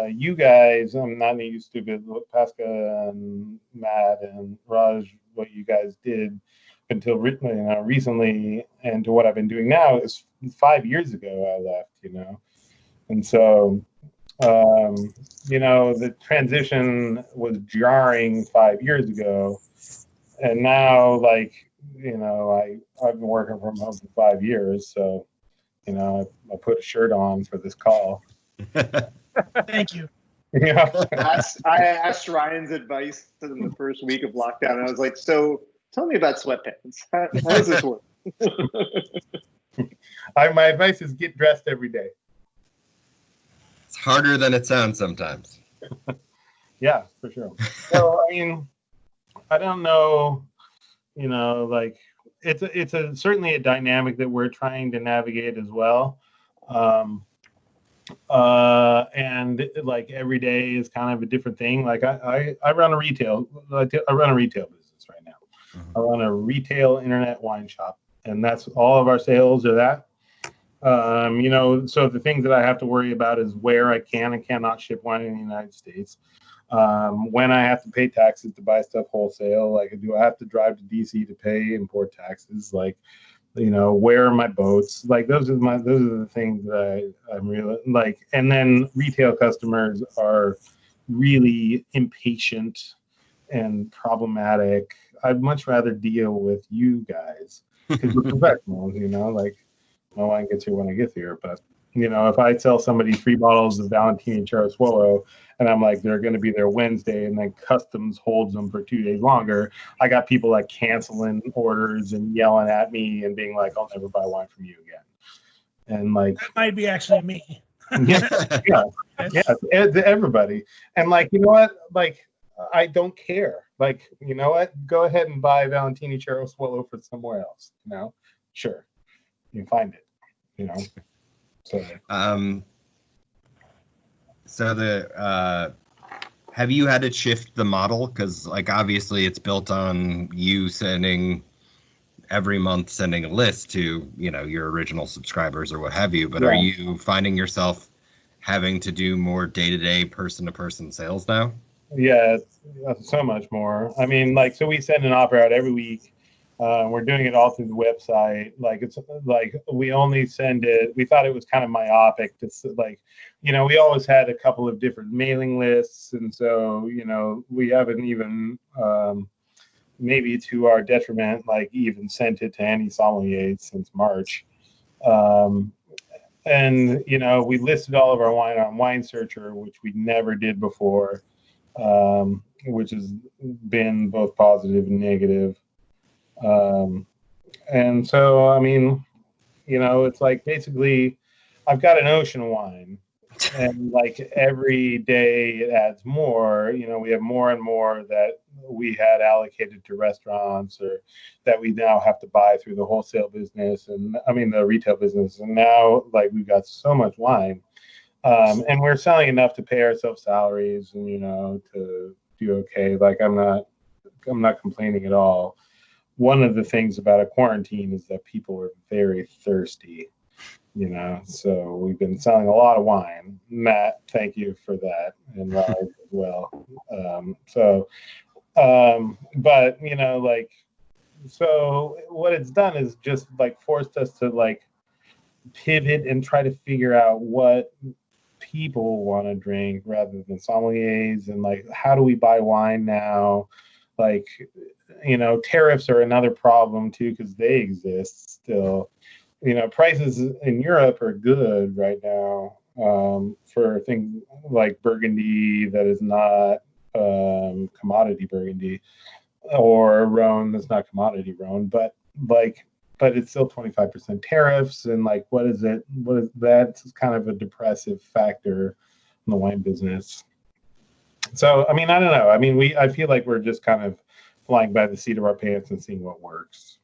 you guys, I'm not used to, but what Pasca and Matt and Raj, what you guys did until recently, and to what I've been doing now is 5 years ago I left, and so the transition was jarring 5 years ago, and now I've been working from home for 5 years, so I put a shirt on for this call. Thank you. Yeah. I asked Ryan's advice in the first week of lockdown, and I was like, "So, tell me about sweatpants. How does this work?" My advice is get dressed every day. It's harder than it sounds sometimes. Yeah, for sure. So I mean, I don't know, like it's certainly a dynamic that we're trying to navigate as well. And like every day is kind of a different thing. Like I run a retail business right now. I run a retail internet wine shop, and that's all of our sales are that. So the things that I have to worry about is where I can and cannot ship wine in the United States. When I have to pay taxes to buy stuff wholesale, like do I have to drive to DC to pay import taxes? Like, where are my boats? Like those are the things that I'm really like. And then retail customers are really impatient and problematic. I'd much rather deal with you guys because you're professionals, like my wine gets here when it gets here. But if I tell somebody 3 bottles of Valentini Chiaroscuro and I'm like, they're going to be there Wednesday, and then customs holds them for 2 days longer, I got people like canceling orders and yelling at me and being like, I'll never buy wine from you again. And like, That might be actually me. yeah, everybody. And like, you know what? Like, I don't care. Like, you know what? Go ahead and buy Valentini Chiaroscuro for somewhere else. Sure, you can find it. So. Have you had to shift the model? Because like obviously it's built on you every month sending a list to your original subscribers or what have you. But Are you finding yourself having to do more day-to-day, person-to-person sales now? Yeah, it's so much more. I mean, like, so we send an offer out every week. We're doing it all through the website. Like, it's like we only send it. We thought it was kind of myopic to like, we always had a couple of different mailing lists, and so we haven't even maybe to our detriment, like even sent it to any sommelier since March. And we listed all of our wine on Wine Searcher, which we never did before, which has been both positive and negative. And so, I mean, it's like basically I've got an ocean of wine, and like every day it adds more. We have more and more that we had allocated to restaurants or that we now have to buy through the wholesale business, and I mean the retail business. And now like we've got so much wine, and we're selling enough to pay ourselves salaries and to do okay. Like I'm not complaining at all. One of the things about a quarantine is that people are very thirsty, so we've been selling a lot of wine. Matt, thank you for that, and Raj as well. But like, so what it's done is just like forced us to like pivot and try to figure out what people want to drink rather than sommeliers, and like how do we buy wine now? Like, tariffs are another problem too because they exist still. Prices in Europe are good right now for things like Burgundy that is not commodity Burgundy, or Rhone that's not commodity Rhone, but it's still 25% tariffs, and like what is that's kind of a depressive factor in the wine business. So I mean, I don't know. I mean, I feel like we're just kind of flying by the seat of our pants and seeing what works.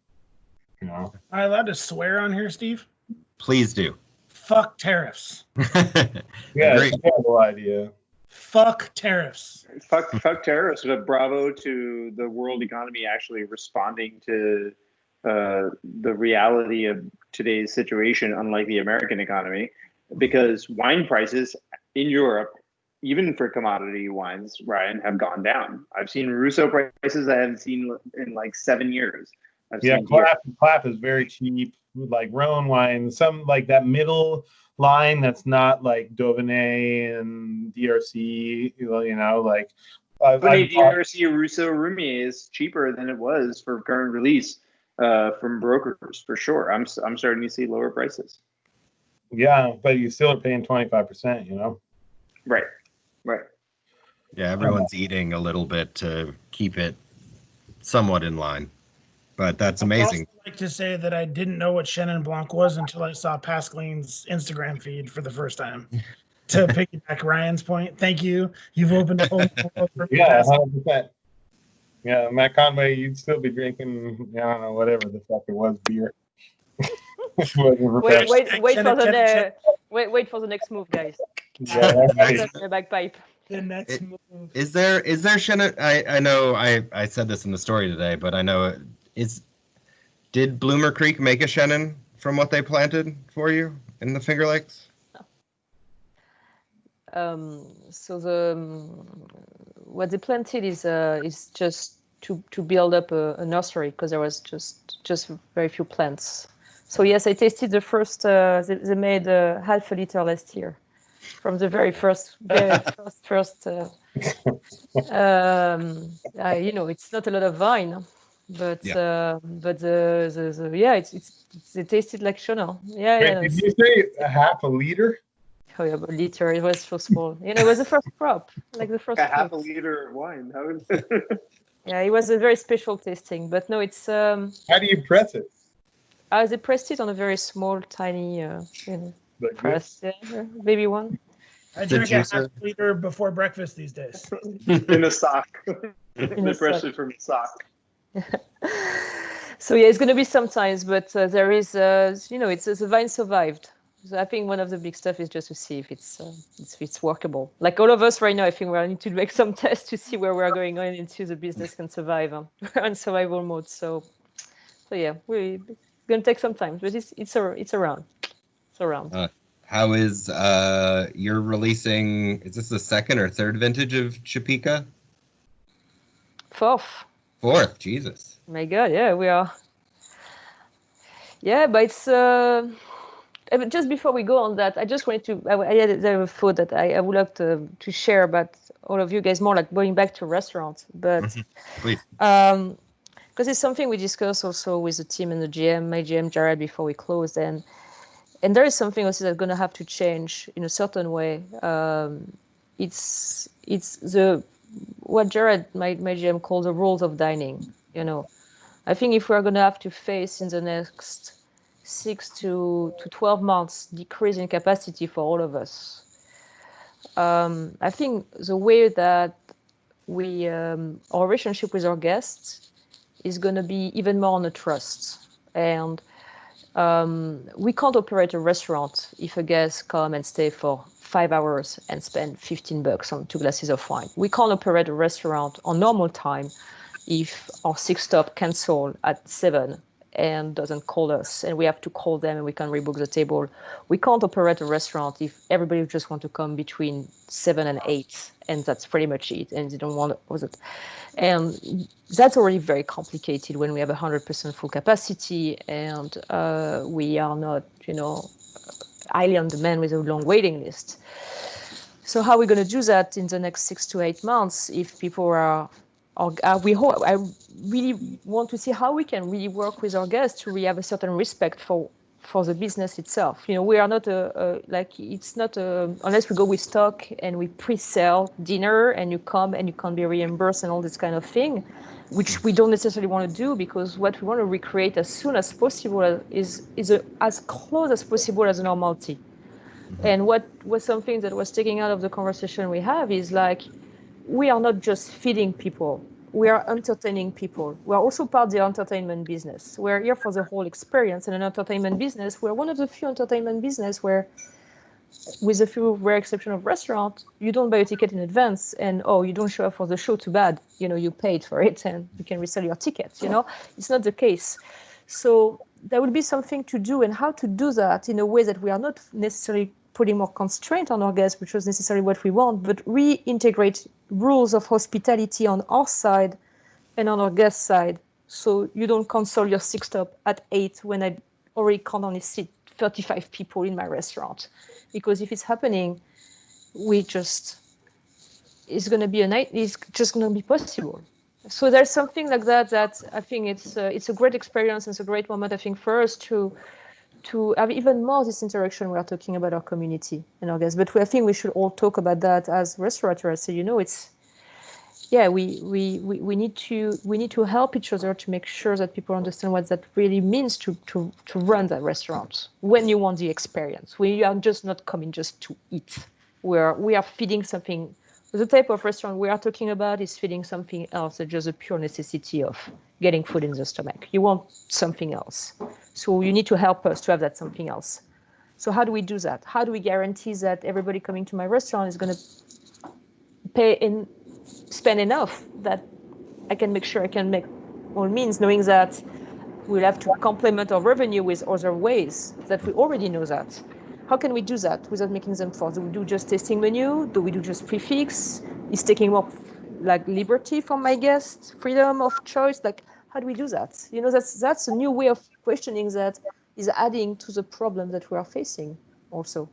Am I allowed to swear on here, Steve? Please do. Fuck tariffs. Yeah, it's a terrible idea. Fuck tariffs. Fuck tariffs. But bravo to the world economy actually responding to the reality of today's situation, unlike the American economy, because wine prices in Europe, even for commodity wines, Ryan, have gone down. I've seen Rousseau prices I haven't seen in like 7 years. Clap is very cheap. Like Rhone wine, some like that middle line that's not like Dauphiné and DRC, like DRC or Rousseau Rumier is cheaper than it was for current release from brokers for sure. I'm starting to see lower prices. Yeah, but you still are paying 25%, Right. Yeah, everyone's eating a little bit to keep it somewhat in line. But that's I'd amazing. also like to say that I didn't know what Chenin Blanc was until I saw Pascaline's Instagram feed for the first time. To piggyback Ryan's point, thank you. You've opened a whole new world for me. Yeah, Pascaline. 100%. Yeah, Matt Conway, you'd still be drinking, I don't know, whatever the fuck it was, beer. Wait for the Chenin- wait for the next move, guys. Yeah, Next- That's my bagpipe. The next It- move. Is there Chenin? I know I said this in the story today, but I know did Bloomer Creek make a Chenin from what they planted for you in the Finger Lakes? So what they planted is just to build up a nursery because there was just very few plants. So yes, I tasted the first. They made half a liter last year, from the very first. It's not a lot of vine, but they tasted like Shona. Yeah, Wait, yeah. did you say a half a liter? Oh yeah, but liter, it was so small. It was the first crop, like the first A half a fruit. liter of wine. How is Yeah, it was a very special tasting, but no, it's How do you press it? they pressed it on a very small, tiny, Like this? press, baby one. I The drink a half juicer. liter before breakfast these days. in a sock? In They a pressed sock. it from a sock. So yeah, it's going to be sometimes, but there is, the vine survived. So I think one of the big stuff is just to see if it's workable. Like all of us right now, I think we need to make some tests to see where we're going on into the business can survive. We're on survival mode, so yeah, we're gonna take some time, but it's around. It's around. How is you're releasing? Is this the second or third vintage of Chapika? Fourth. Jesus. My God, yeah, we are. Yeah, but it's just before we go on that, I just wanted to. I had a thought that I would like to share about all of you guys, more like going back to restaurants, but Please. because it's something we discussed also with the team and the GM, my GM Jared, before we closed, and there is something also that's going to have to change in a certain way. It's the what Jared, my GM, called the rules of dining. I think if we're going to have to face in the next 6 to 12 months decrease in capacity for all of us, I think the way that we our relationship with our guests is going to be even more on a trust. And we can't operate a restaurant if a guest come and stay for 5 hours and spend $15 on 2 glasses of wine. We can't operate a restaurant on normal time if our 6 stop cancel at 7 and doesn't call us, and we have to call them and we can rebook the table. We can't operate a restaurant if everybody just want to come between 7 and 8, and that's pretty much it, and they don't want it. And that's already very complicated when we have 100% full capacity, and we are not, highly on demand with a long waiting list. So how are we going to do that in the next 6 to 8 months if people are I really want to see how we can really work with our guests to really have a certain respect for the business itself. We are not it's not unless we go with stock and we pre-sell dinner and you come and you can't be reimbursed and all this kind of thing, which we don't necessarily want to do, because what we want to recreate as soon as possible is as close as possible as a normality. And what was something that was taken out of the conversation we have is like, we are not just feeding people, we are entertaining people. We are also part of the entertainment business. We're here for the whole experience. In an entertainment business, we're one of the few entertainment business where, with a few rare exception of restaurant, you don't buy a ticket in advance and you don't show up for the show, too bad. You paid for it and you can resell your tickets. It's not the case. So there will be something to do, and how to do that in a way that we are not necessarily putting more constraint on our guests, which was necessarily what we want, but reintegrate rules of hospitality on our side and on our guest side. So you don't cancel your 6 stop at 8 when I already can only sit 35 people in my restaurant. Because if it's happening, it's just going to be possible. So there's something like that I think it's a great experience. It's a great moment, I think, for us to have even more this interaction. We are talking about our community and our guests, but I think we should all talk about that as restaurateurs. So yeah, we need to help each other to make sure that people understand what that really means to run that restaurant when you want the experience. We are just not coming just to eat. We are feeding something. The type of restaurant we are talking about is feeding something else than just a pure necessity of getting food in the stomach. You want something else. So you need to help us to have that something else. So how do we do that? How do we guarantee that everybody coming to my restaurant is going to spend enough that I can make sure I can make all means, knowing that we'll have to complement our revenue with other ways that we already know that. How can we do that without making them forced? Do we do just tasting menu? Do we do just prefix? Is taking more like liberty from my guests, freedom of choice? Like, how do we do that? You know, that's a new way of questioning that is adding to the problem that we are facing also.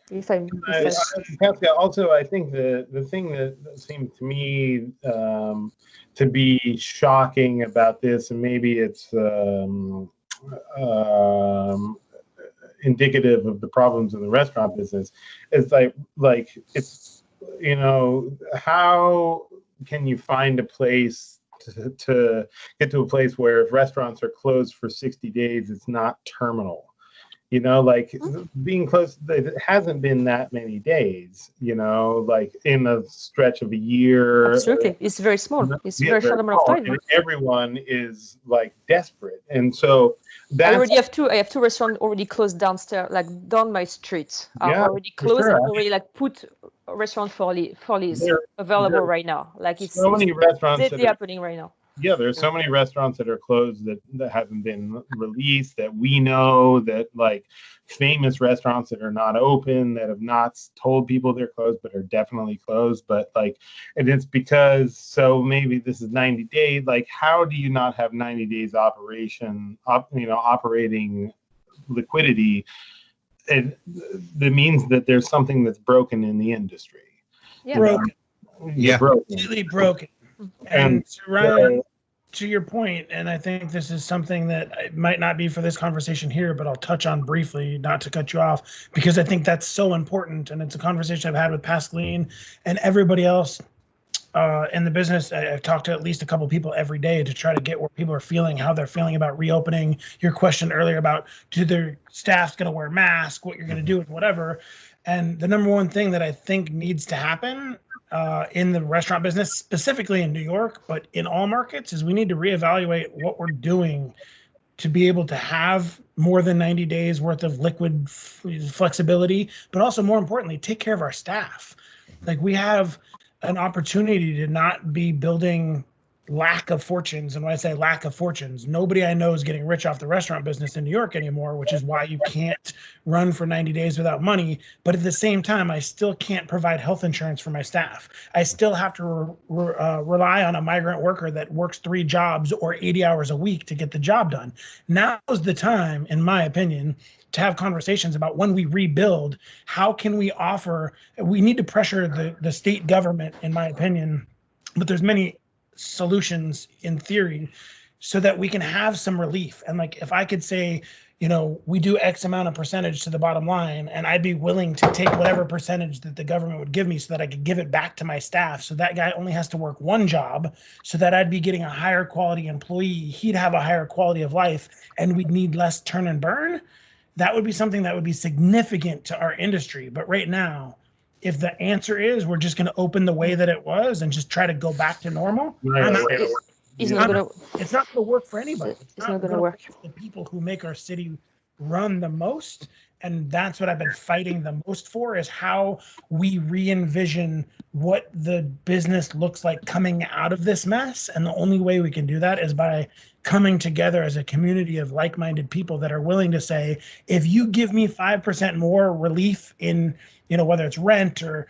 Pascal, also, I think the thing that seemed to me to be shocking about this, and maybe it's indicative of the problems in the restaurant business, is like it's, you know, how can you find a place to get to a place where if restaurants are closed for 60 days, it's not terminal? You know, like being close, it hasn't been that many days, you know, like in a stretch of a year. Absolutely. It's very small. It's a very short number of time. And everyone is like desperate. And so I have two restaurants already closed downstairs, like down my street are already closed and already like put a restaurant for lease available right now. Like it's so many restaurants deadly happening right now. Yeah, there's so many restaurants that are closed that haven't been released, that we know, that like famous restaurants that are not open, that have not told people they're closed, but are definitely closed. But like, and it's because, so maybe this is 90 days. Like, how do you not have 90 days operating liquidity? That means that there's something that's broken in the industry. Yeah. Broken. Broken. Completely broken. And Ryan, to your point, and I think this is something that might not be for this conversation here, but I'll touch on briefly, not to cut you off, because I think that's so important. And it's a conversation I've had with Pascaline and everybody else in the business. I've talked to at least a couple people every day to try to get where people are feeling, how they're feeling about reopening. Your question earlier about, do their staff's going to wear masks, what you're going to do, and whatever. And the number one thing that I think needs to happen in the restaurant business, specifically in New York, but in all markets, is we need to reevaluate what we're doing to be able to have more than 90 days worth of liquid flexibility, but also more importantly, take care of our staff. Like, we have an opportunity to not be building lack of fortunes. And when I say lack of fortunes, nobody I know is getting rich off the restaurant business in New York anymore, which is why you can't run for 90 days without money. But at the same time, I still can't provide health insurance for my staff. I still have to rely on a migrant worker that works 3 jobs or 80 hours a week to get the job done. Now's the time, in my opinion, to have conversations about, when we rebuild, how can we offer, we need to pressure the state government, in my opinion, but there's many solutions in theory, so that we can have some relief. And like, if I could say, you know, we do X amount of percentage to the bottom line, and I'd be willing to take whatever percentage that the government would give me so that I could give it back to my staff. So that guy only has to work 1 job, so that I'd be getting a higher quality employee. He'd have a higher quality of life, and we'd need less turn and burn. That would be something that would be significant to our industry. But right now, if the answer is we're just going to open the way that it was and just try to go back to normal, it's not going to work for anybody. It's not going to work. The people who make our city run the most, and that's what I've been fighting the most for, is how we re-envision what the business looks like coming out of this mess. And the only way we can do that is by coming together as a community of like-minded people that are willing to say, if you give me 5% more relief in, you know, whether it's rent or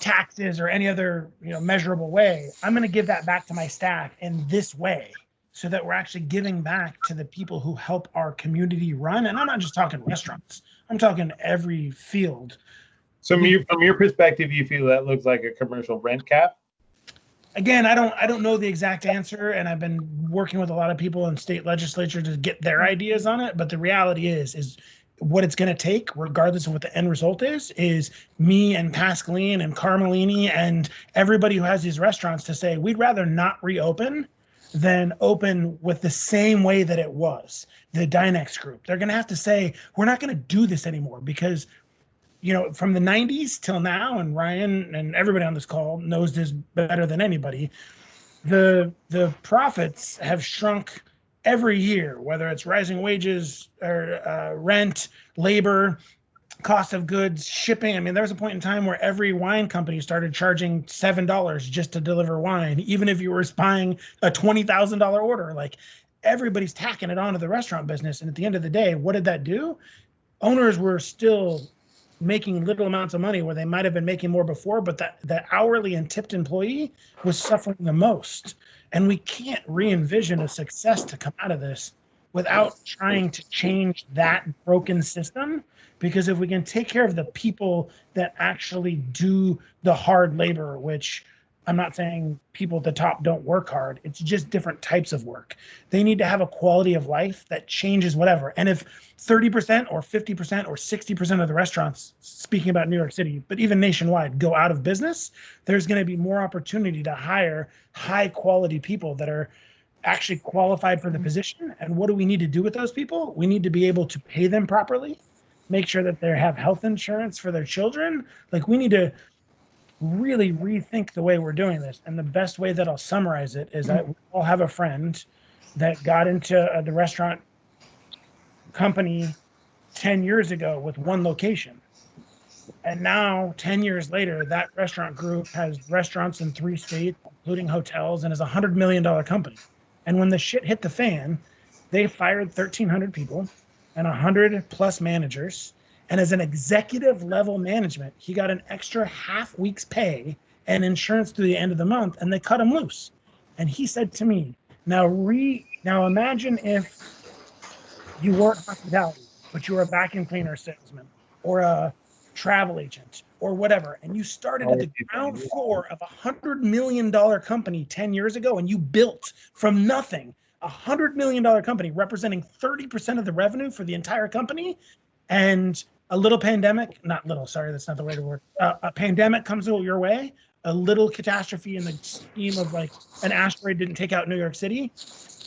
taxes or any other, you know, measurable way, I'm going to give that back to my staff in this way, so that we're actually giving back to the people who help our community run. And I'm not just talking restaurants, I'm talking every field. So from your perspective, you feel that looks like a commercial rent cap? Again, I don't know the exact answer, and I've been working with a lot of people in state legislature to get their ideas on it. But the reality is what it's going to take, regardless of what the end result is me and Pascaline and Carmelini and everybody who has these restaurants to say, we'd rather not reopen than open with the same way that it was. The Dynex group, they're going to have to say, we're not going to do this anymore because, from the 90s till now, and Ryan and everybody on this call knows this better than anybody, the profits have shrunk every year, whether it's rising wages or rent, labor, cost of goods, shipping. I mean, there was a point in time where every wine company started charging $7 just to deliver wine, even if you were buying a $20,000 order. Like, everybody's tacking it onto the restaurant business. And at the end of the day, what did that do? Owners were still making little amounts of money where they might have been making more before, but the hourly and tipped employee was suffering the most. And we can't re-envision a success to come out of this without trying to change that broken system. Because if we can take care of the people that actually do the hard labor, which I'm not saying people at the top don't work hard, it's just different types of work. They need to have a quality of life that changes whatever. And if 30% or 50% or 60% of the restaurants, speaking about New York City, but even nationwide, go out of business, there's going to be more opportunity to hire high quality people that are actually qualified for the position. And what do we need to do with those people? We need to be able to pay them properly, make sure that they have health insurance for their children. Like, we need to really rethink the way we're doing this. And the best way that I'll summarize it is that we all have a friend that got into the restaurant company 10 years ago with one location. And now, 10 years later, that restaurant group has restaurants in 3 states, including hotels, and is a $100 million company. And when the shit hit the fan, they fired 1,300 people and 100 plus managers. And as an executive level management, he got an extra half week's pay and insurance through the end of the month, and they cut him loose. And he said to me, now imagine if you weren't hospitality, but you were a vacuum cleaner salesman or a travel agent or whatever, and you started at the ground floor of a $100 million company 10 years ago, and you built from nothing a $100 million company representing 30% of the revenue for the entire company. And a little pandemic, not little, sorry, that's not the way to work. A pandemic comes your way, a little catastrophe in the scheme of like an asteroid didn't take out New York City,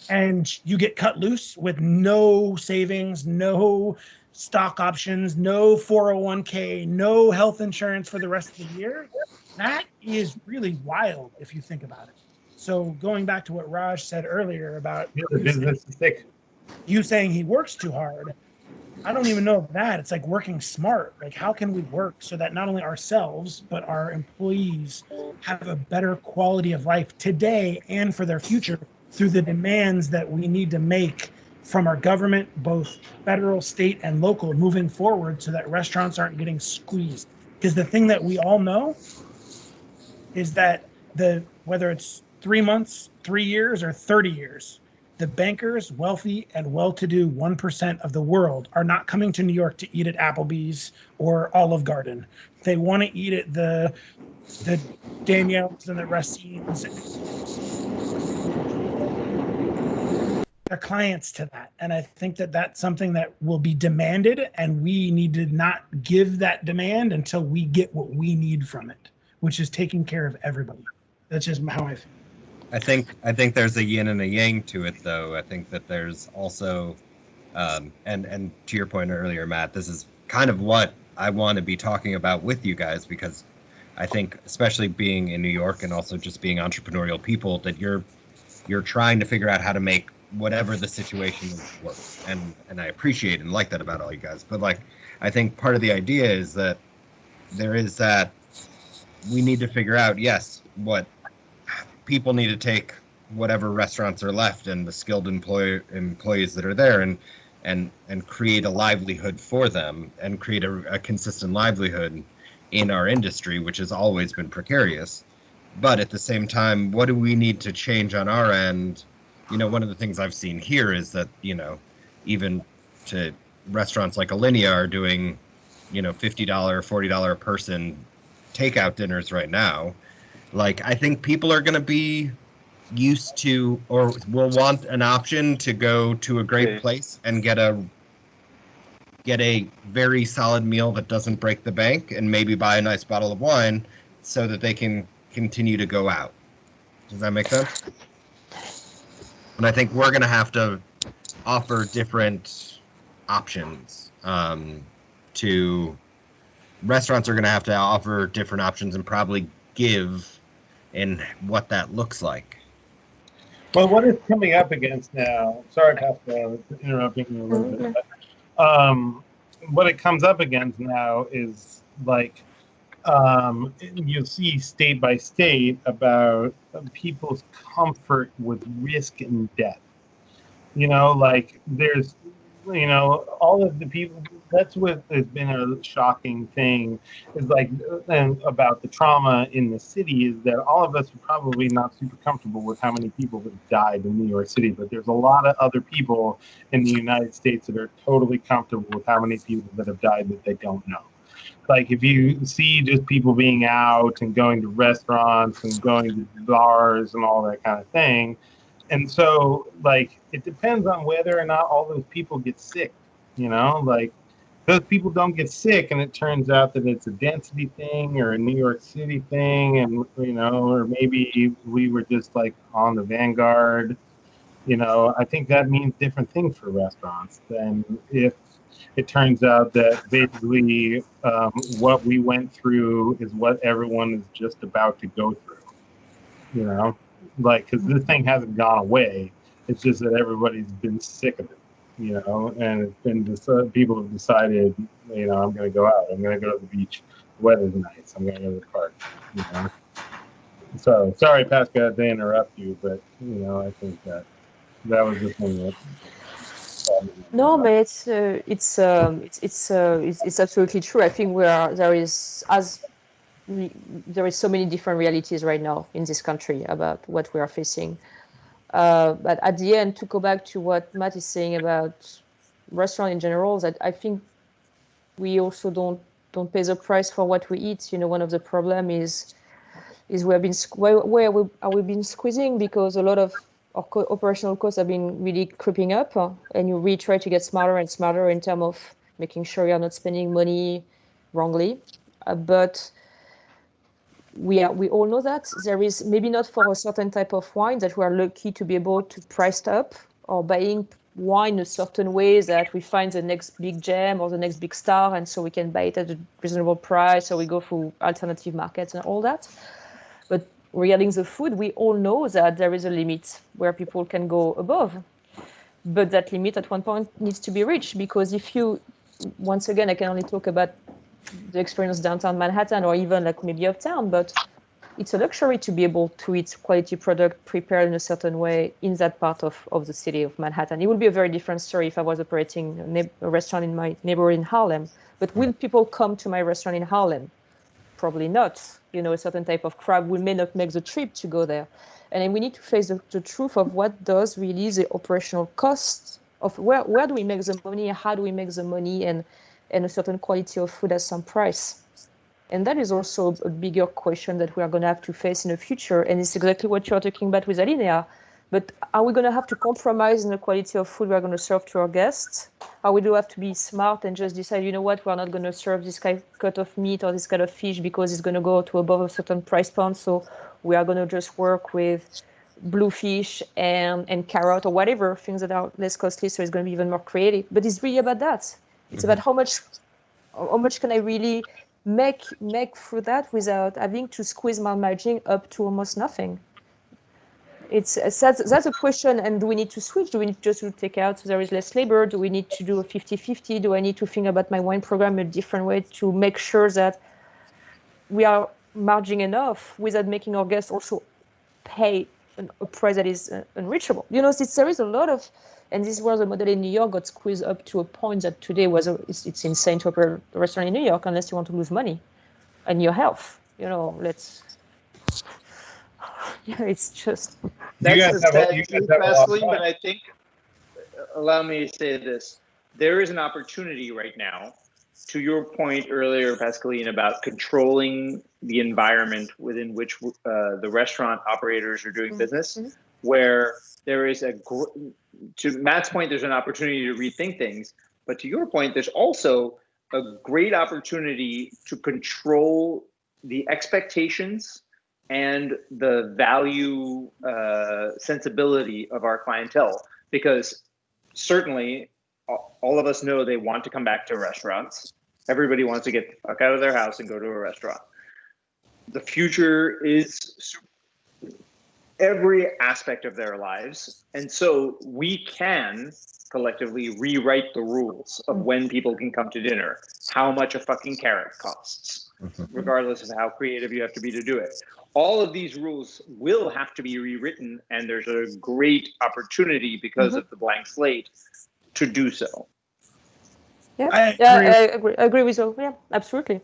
and you get cut loose with no savings, no stock options, no 401k, no health insurance for the rest of the year. That is really wild if you think about it. So going back to what Raj said earlier about the business is sick. You saying he works too hard, I don't even know that. It's like working smart. Like, how can we work so that not only ourselves, but our employees have a better quality of life today and for their future through the demands that we need to make from our government, both federal, state, and local, moving forward so that restaurants aren't getting squeezed. Because the thing that we all know is that whether it's 3 months, 3 years, or 30 years, the bankers, wealthy, and well-to-do 1% of the world are not coming to New York to eat at Applebee's or Olive Garden. They want to eat at the Daniels and the Racines. Their clients to that. And I think that that's something that will be demanded, and we need to not give that demand until we get what we need from it, which is taking care of everybody. That's just how I feel. I think there's a yin and a yang to it, though. I think that there's also, and to your point earlier, Matt, this is kind of what I want to be talking about with you guys, because I think, especially being in New York and also just being entrepreneurial people, that you're trying to figure out how to make whatever the situation is work. And I appreciate and like that about all you guys. But like, I think part of the idea is that there is that we need to figure out, yes, what people need to take whatever restaurants are left and the skilled employees that are there and create a livelihood for them and create a consistent livelihood in our industry, which has always been precarious. But at the same time, what do we need to change on our end? You know, one of the things I've seen here is that, you know, even to restaurants like Alinea are doing, you know, $50, $40 a person takeout dinners right now. Like, I think people are going to be used to, or will want an option to go to a great place and get a get a very solid meal that doesn't break the bank, and maybe buy a nice bottle of wine so that they can continue to go out. Does that make sense? And I think we're going to have to offer different options to restaurants are going to have to offer different options and probably give in what that looks like. Well, what it's coming up against now, sorry, Pascal, interrupting you a little bit, but what it comes up against now is like you'll see state by state about people's comfort with risk and death. You know, like there's, you know, all of the people. That's what has been a shocking thing, is like, and about the trauma in the city, is that all of us are probably not super comfortable with how many people have died in New York City, but there's a lot of other people in the United States that are totally comfortable with how many people that have died that they don't know. Like if you see just people being out and going to restaurants and going to bars and all that kind of thing. And so, like, it depends on whether or not all those people get sick, you know, like those people don't get sick and it turns out that it's a density thing or a New York City thing, and, you know, or maybe we were just like on the vanguard, you know, I think that means different things for restaurants than if it turns out that basically what we went through is what everyone is just about to go through, you know, like, because this thing hasn't gone away. It's just that everybody's been sick of it, you know, and it's been people have decided, you know, I'm going to go out. I'm going to go to the beach. The weather's nice. I'm going to go to the park, you know. So, sorry, Pascal, to interrupt you, but, you know, I think that was the thing that... No, but it's absolutely true. I think there is so many different realities right now in this country about what we are facing. But at the end, to go back to what Matt is saying about restaurant in general, that I think we also don't pay the price for what we eat. You know, one of the problem is we have been where we been squeezing, because a lot of our operational costs have been really creeping up, and you really try to get smarter and smarter in terms of making sure you're not spending money wrongly. But we all know that there is, maybe not for a certain type of wine that we are lucky to be able to price up, or buying wine a certain way that we find the next big gem or the next big star, and so we can buy it at a reasonable price, or we go through alternative markets and all that. But regarding the food, we all know that there is a limit where people can go above. But that limit at one point needs to be reached, because if you, once again, I can only talk about the experience downtown Manhattan or even like maybe uptown, but it's a luxury to be able to eat quality product prepared in a certain way in that part of the city of Manhattan. It would be a very different story if I was operating a restaurant in my neighborhood in Harlem. But will people come to my restaurant in Harlem? Probably not. You know, a certain type of crowd may not make the trip to go there. And then we need to face the truth of what does really the operational cost of where do we make the money, how do we make the money, and a certain quality of food at some price. And that is also a bigger question that we are going to have to face in the future. And it's exactly what you're talking about with Alinea. But are we going to have to compromise in the quality of food we're going to serve to our guests? Or we do have to be smart and just decide, you know what, we're not going to serve this kind of cut of meat or this kind of fish because it's going to go to above a certain price point. So we are going to just work with bluefish and carrot or whatever, things that are less costly. So it's going to be even more creative. But it's really about that. It's about how much can I really make through that without having to squeeze my margin up to almost nothing. That's a question. And do we need to switch? Do we need just to take out so there is less labor? Do we need to do a 50-50? Do I need to think about my wine program a different way to make sure that we are margin enough without making our guests also pay a price that is unreachable? You know, there is a lot of, and this is where the model in New York got squeezed up to a point that today it's insane to operate a restaurant in New York unless you want to lose money and your health. You know, it's just. That's the sad truth, Vaseline, but I think, allow me to say this, there is an opportunity right now, to your point earlier, Pascaline, about controlling the environment within which the restaurant operators are doing business, where there is to Matt's point, there's an opportunity to rethink things, But to your point, there's also a great opportunity to control the expectations and the value sensibility of our clientele, because certainly all of us know they want to come back to restaurants. Everybody wants to get the fuck out of their house and go to a restaurant. The future is every aspect of their lives. And so we can collectively rewrite the rules of when people can come to dinner, how much a fucking carrot costs, regardless of how creative you have to be to do it. All of these rules will have to be rewritten, and there's a great opportunity because of the blank slate to do so. Yeah, I I agree with you. Yeah, absolutely.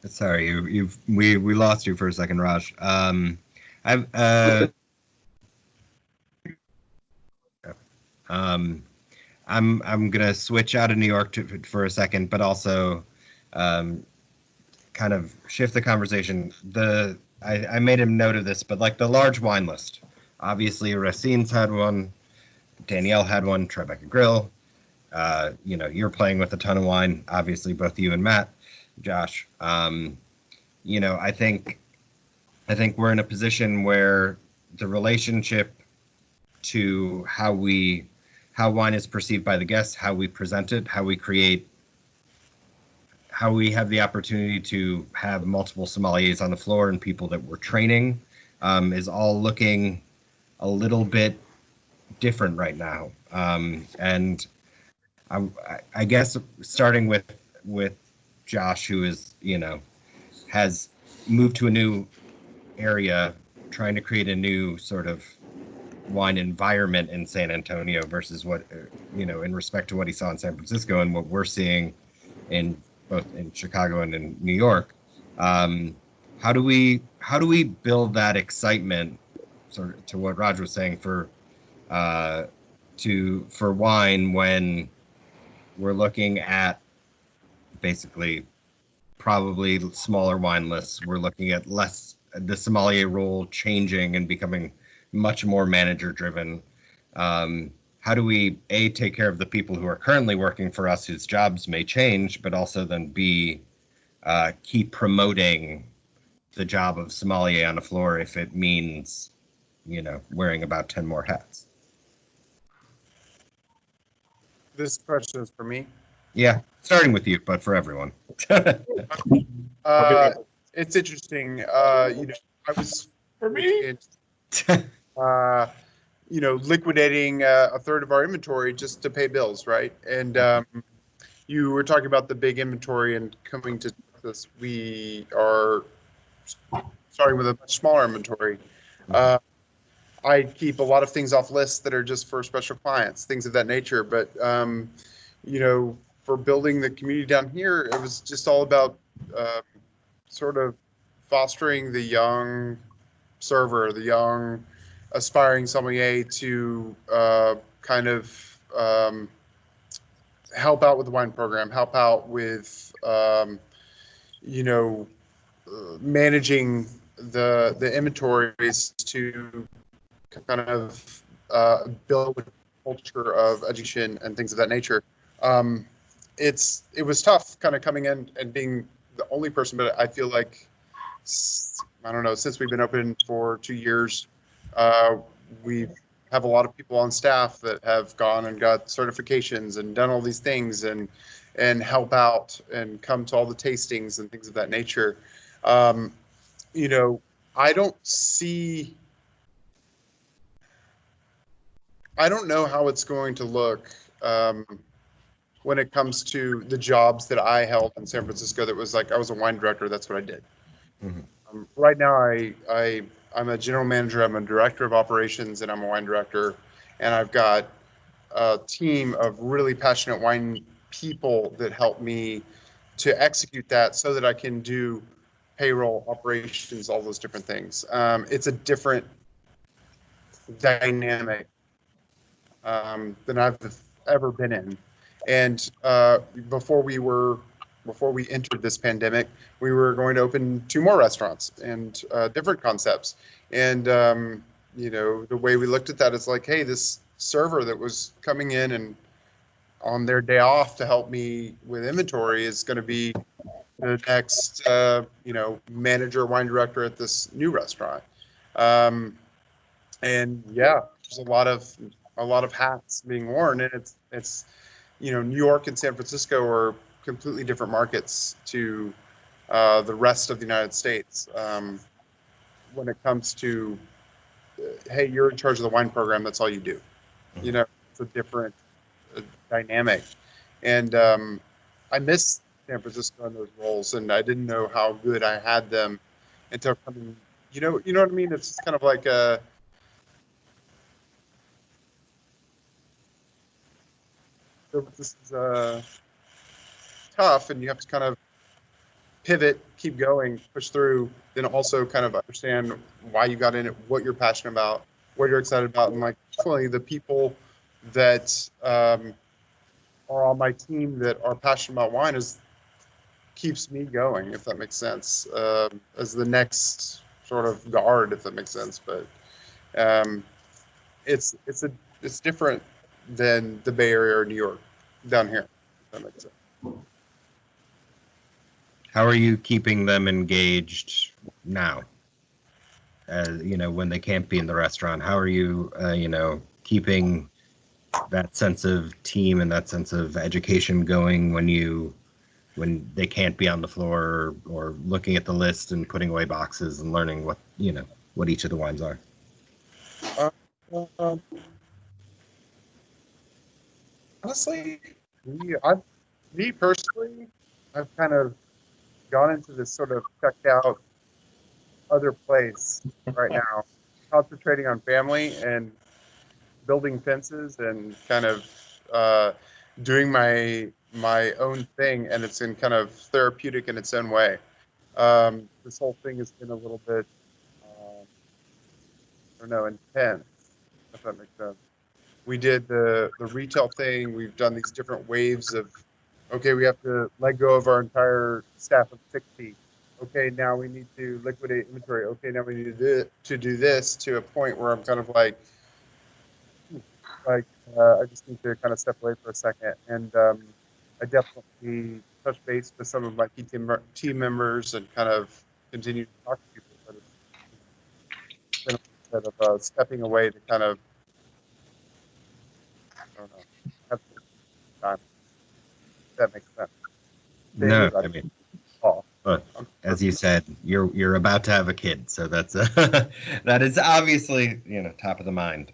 Sorry, we lost you for a second, Raj. I'm gonna switch out of New York for a second, but also kind of shift the conversation. I made a note of this, but like the large wine list. Obviously, Racine's had one, Danielle had one, Tribeca Grill. You're playing with a ton of wine. Obviously, both you and Matt, Josh. I think we're in a position where the relationship to how wine is perceived by the guests, how we present it, how we have the opportunity to have multiple sommeliers on the floor and people that we're training is all looking a little bit different right now. And I guess starting with Josh, who is, has moved to a new area, trying to create a new sort of wine environment in San Antonio versus what, in respect to what he saw in San Francisco and what we're seeing in both in Chicago and in New York. How do we build that excitement, sort of to what Raj was saying, for wine when we're looking at basically probably smaller wine lists? We're looking at the sommelier role changing and becoming much more manager driven. How do we take care of the people who are currently working for us whose jobs may change, but also then keep promoting the job of sommelier on the floor if it means, wearing about 10 more hats? This question is for me. Yeah, starting with you, but for everyone. It's interesting. I was For me? liquidating a third of our inventory just to pay bills, right? And you were talking about the big inventory and coming to this. We are starting with a much smaller inventory. I keep a lot of things off lists that are just for special clients, things of that nature. But for building the community down here, it was just all about sort of fostering the young server, the young aspiring sommelier to kind of help out with the wine program, help out with managing the inventories to kind of build a culture of education and things of that nature. It was tough kind of coming in and being the only person, but I feel like, I don't know, since we've been open for 2 years, we have a lot of people on staff that have gone and got certifications and done all these things and help out and come to all the tastings and things of that nature. I don't know how it's going to look when it comes to the jobs that I held in San Francisco. That was like, I was a wine director. That's what I did. Mm-hmm. Right now, I'm a general manager. I'm a director of operations, and I'm a wine director. And I've got a team of really passionate wine people that help me to execute that so that I can do payroll, operations, all those different things. It's a different dynamic than I've ever been in. And before we entered this pandemic, we were going to open 2 more restaurants and different concepts. And the way we looked at that is like, hey, this server that was coming in and on their day off to help me with inventory is going to be the next, manager, wine director at this new restaurant. And yeah, there's a lot of hats being worn, and it's New York and San Francisco are completely different markets to the rest of the United States. When it comes to, hey, you're in charge of the wine program, that's all you do. It's a different dynamic. And I miss San Francisco in those roles, and I didn't know how good I had them until coming. You know what I mean? It's just kind of like this is tough, and you have to kind of pivot, keep going, push through, then also kind of understand why you got in it, what you're passionate about, what you're excited about, and like definitely the people that are on my team that are passionate about wine keeps me going, if that makes sense, as the next sort of guard, if that makes sense. But it's different than the Bay Area or New York down here, if that makes sense. How are you keeping them engaged now? When they can't be in the restaurant, how are you, keeping that sense of team and that sense of education going when they can't be on the floor or looking at the list and putting away boxes and learning what each of the wines are? Honestly, me personally, I've kind of gone into this sort of checked out other place right now, concentrating on family and building fences and kind of doing my own thing, and it's in kind of therapeutic in its own way. This whole thing has been a little bit, intense, if that makes sense. We did the retail thing. We've done these different waves of, okay, we have to let go of our entire staff of 60. Okay, now we need to liquidate inventory. Okay, now we need to do this to a point where I'm kind of like I just need to kind of step away for a second. And I definitely touch base with some of my key team members and kind of continue to talk to people. But it's been a bit of stepping away to kind of, I don't know, have some time. If that makes sense. No, I mean, but as you said, you're about to have a kid, so that's that is obviously top of the mind.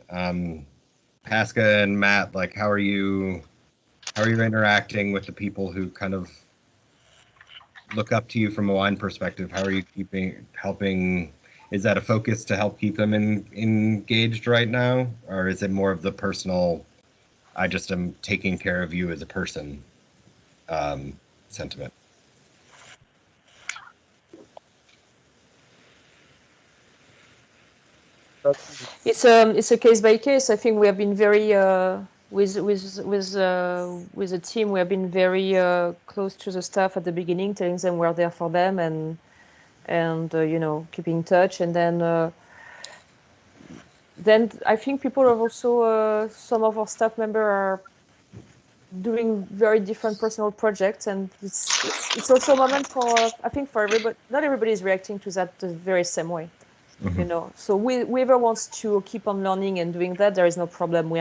Pasca and Matt, like, how are you interacting with the people who kind of look up to you from a wine perspective? How are you helping? Is that a focus to help keep them engaged right now, or is it more of the personal, I just am taking care of you as a person sentiment? It's a case by case. I think we have been very with the team. We have been very close to the staff at the beginning, telling them we're there for them and keeping in touch. And then I think people have also some of our staff members are doing very different personal projects, and it's also a moment for I think for everybody. Not everybody is reacting to that the very same way. Mm-hmm. So whoever wants to keep on learning and doing that, there is no problem.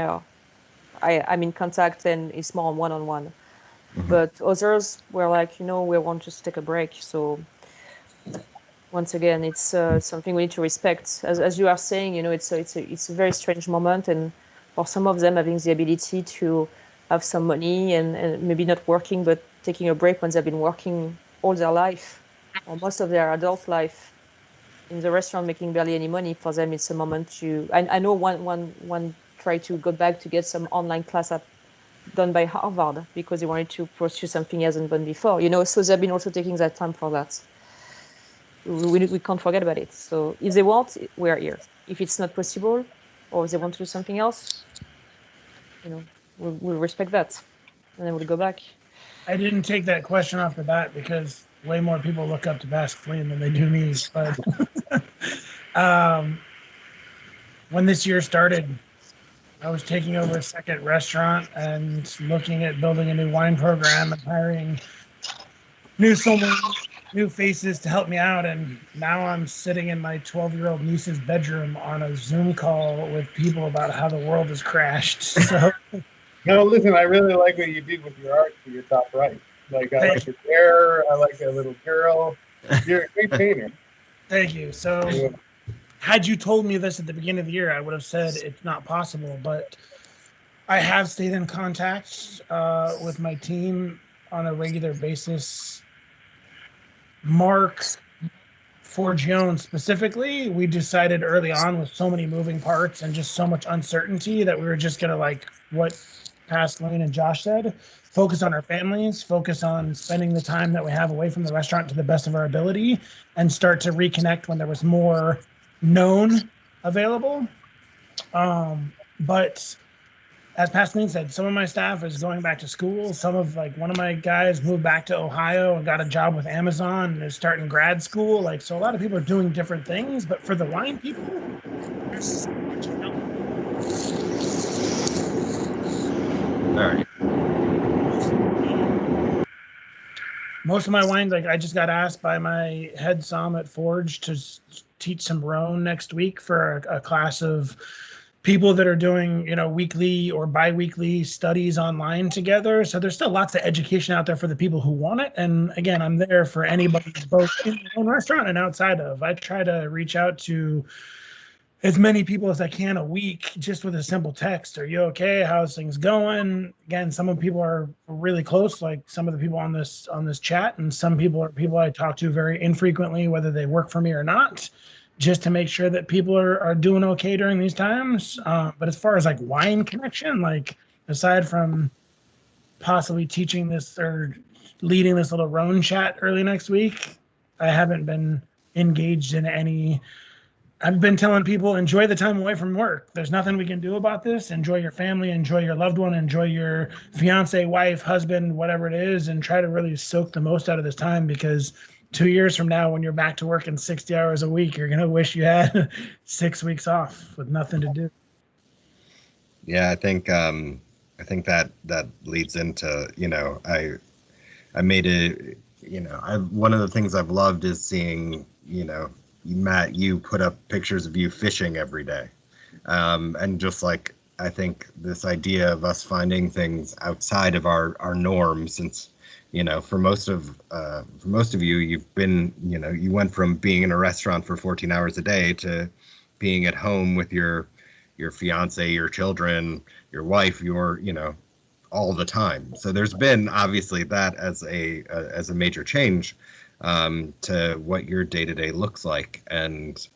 I'm in contact and it's more one-on-one. Mm-hmm. But others were like, we want just to take a break. So once again, it's something we need to respect. As you are saying, it's a very strange moment, and for some of them, having the ability to have some money and maybe not working, but taking a break when they've been working all their life or most of their adult life in the restaurant making barely any money, for them it's a moment to I know one try to go back to get some online class done by Harvard because they wanted to pursue something he hasn't done before, so they've been also taking that time for that. We can't forget about it. So if they want, we're here. If it's not possible or if they want to do something else, we'll respect that and then we'll go back. I didn't take that question off the bat because way more people look up to Basque Flynn than they do me. But when this year started, I was taking over a second restaurant and looking at building a new wine program and hiring new faces to help me out. And now I'm sitting in my 12-year-old niece's bedroom on a Zoom call with people about how the world has crashed. So No, listen, I really like what you did with your art for your top right. Like, I like your hair. I like that little girl. You're a great painter. thank you. So Yeah. had you told me this at the beginning of the year, I would have said it's not possible. But I have stayed in contact with my team on a regular basis. Mark Forgione specifically, we decided early on with so many moving parts and just so much uncertainty that we were just gonna, like what past Lane and Josh said, focus on our families, focus on spending the time that we have away from the restaurant to the best of our ability, and start to reconnect when there was more known available. But as Pascaline said, some of my staff is going back to school. Some of one of my guys moved back to Ohio and got a job with Amazon and is starting grad school. So a lot of people are doing different things, but for the wine people, there's so much help. All right. Most of my wines, I just got asked by my head som at Forge to teach some Rhone next week for a class of people that are doing, weekly or bi-weekly studies online together. So there's still lots of education out there for the people who want it. And again, I'm there for anybody both in my own restaurant and outside of. I try to reach out to as many people as I can a week, just with a simple text. Are you okay? How's things going? Again, some of the people are really close, like some of the people on this chat, and some people are people I talk to very infrequently, whether they work for me or not, just to make sure that people are doing okay during these times. But as far as wine connection, aside from possibly teaching this or leading this little Rhone chat early next week, I haven't been engaged in any. I've been telling people, enjoy the time away from work. There's nothing we can do about this. Enjoy your family, enjoy your loved one, enjoy your fiance, wife, husband, whatever it is, and try to really soak the most out of this time, because 2 years from now, when you're back to working 60 hours a week, you're going to wish you had 6 weeks off with nothing to do. Yeah, I think that leads into, I made a, one of the things I've loved is seeing, Matt, you put up pictures of you fishing every day. And just I think this idea of us finding things outside of our norm, since, for most of you, you've been, you went from being in a restaurant for 14 hours a day to being at home with your fiance, your children, your wife, all the time. So there's been obviously that as a major change to what your day-to-day looks like. And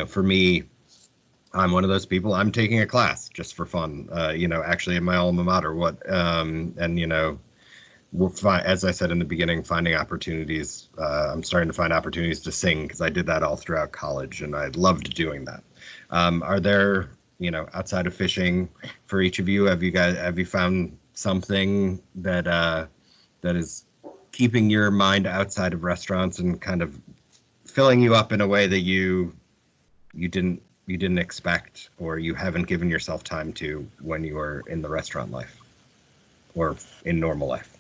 for me, I'm one of those people. I'm taking a class just for fun, actually in my alma mater. As I said in the beginning, finding opportunities. I'm starting to find opportunities to sing, because I did that all throughout college and I loved doing that. Are there, outside of fishing, for each of you, have you found something that is keeping your mind outside of restaurants and kind of filling you up in a way that you didn't expect, or you haven't given yourself time to when you were in the restaurant life or in normal life?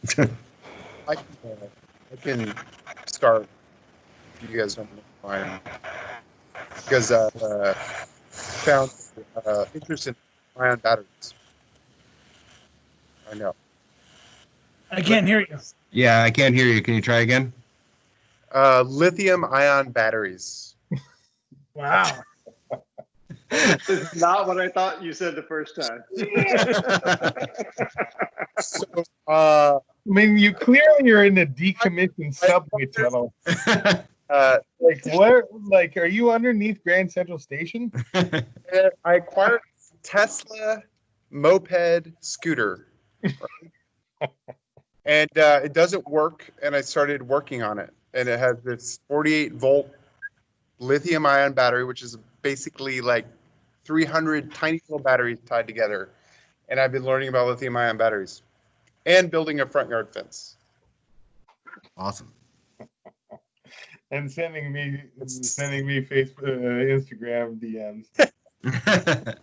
I can start if you guys don't mind, because found interest in ion batteries. I know. I can't hear you. Yeah, I can't hear you. Can you try again? Lithium-ion batteries. Wow. This is not what I thought you said the first time. So, I mean, you clearly are in the decommissioned subway tunnel. Where? Are you underneath Grand Central Station? I acquired Tesla moped scooter, right? And it doesn't work. And I started working on it, and it has this 48-volt lithium-ion battery, which is basically 300 tiny little batteries tied together. And I've been learning about lithium-ion batteries and building a front yard fence. Awesome. And sending me Facebook, Instagram DMs. I've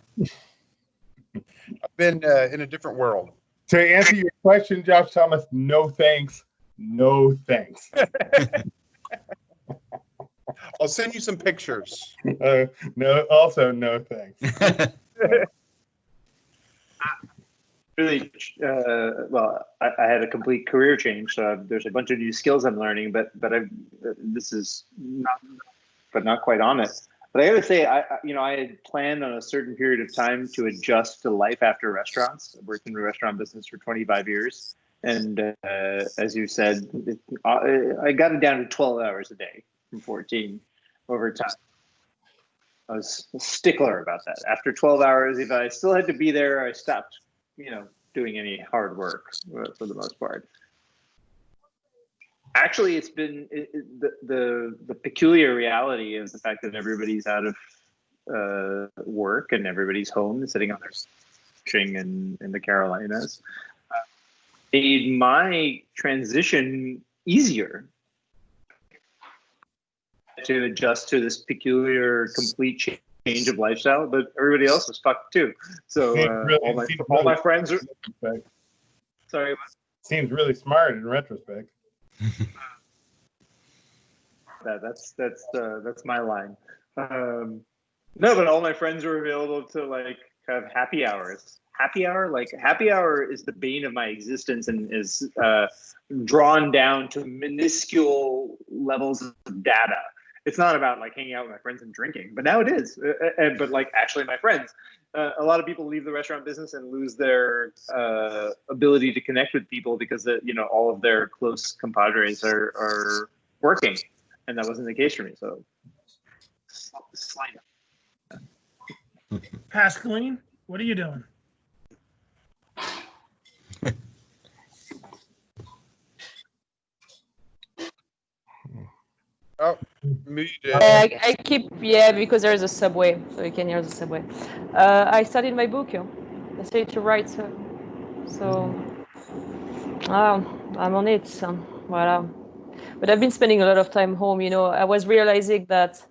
been in a different world. To answer your question, Josh Thomas, no thanks. No thanks. I'll send you some pictures. No, also no thanks. Really, well, I had a complete career change, so there's a bunch of new skills I'm learning. But this is not quite on it. But I got to say, I had planned on a certain period of time to adjust to life after restaurants. I worked in the restaurant business for 25 years, and as you said, I got it down to 12 hours a day from 14 over time. I was a stickler about that. After 12 hours, if I still had to be there, I stopped, doing any hard work for the most part. Actually, it's been the peculiar reality of the fact that everybody's out of work and everybody's home and sitting on their fishing in the Carolinas made my transition easier to adjust to this peculiar, complete change of lifestyle. But everybody else was fucked too. So all my friends are. Sorry. What? Seems really smart in retrospect. That's my line. No, but all my friends were available to have happy hours. Happy hour is the bane of my existence and is drawn down to minuscule levels of data. It's not about hanging out with my friends and drinking, but now it is. But actually my friends. A lot of people leave the restaurant business and lose their ability to connect with people because all of their close compadres are working, and that wasn't the case for me. So, slight. Pascaline, what are you doing? Oh, muted. I keep, because there is a subway, so you can hear the subway. I started my book. I started to write, so I'm on it. Voilà. But I've been spending a lot of time home. I was realizing that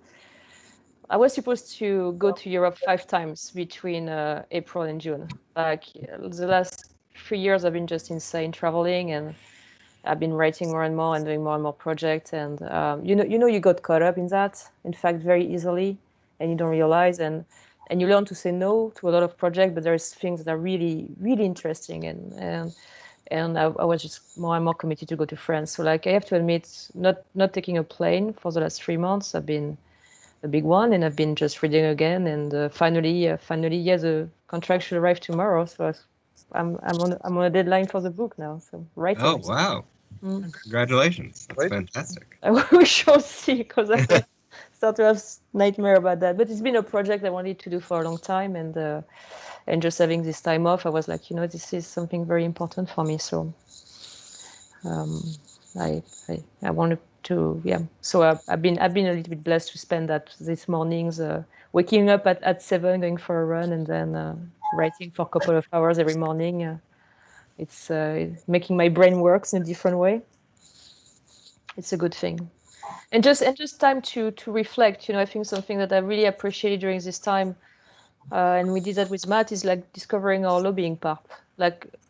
I was supposed to go to Europe 5 times between April and June. The last 3 years, I've been just insane traveling, and I've been writing more and more and doing more and more projects. And you got caught up in that, in fact, very easily, and you don't realize. And you learn to say no to a lot of projects, but there's things that are really, really interesting. And I was just more and more committed to go to France. So I have to admit, not taking a plane for the last 3 months, I've been a big one, and I've been just reading again. And finally, the contract should arrive tomorrow. So I'm on a deadline for the book now. So writing. Oh wow! Congratulations! That's fantastic. We shall see, because I start to have nightmare about that. But it's been a project I wanted to do for a long time, and just having this time off, I was like, this is something very important for me. So I wanted to, So I've been a little bit blessed to spend these mornings, waking up at 7, going for a run, and then writing for a couple of hours every morning. It's making my brain works in a different way. It's a good thing. And just time to reflect. I think something that I really appreciated during this time, and we did that with Matt, is discovering our lobbying part.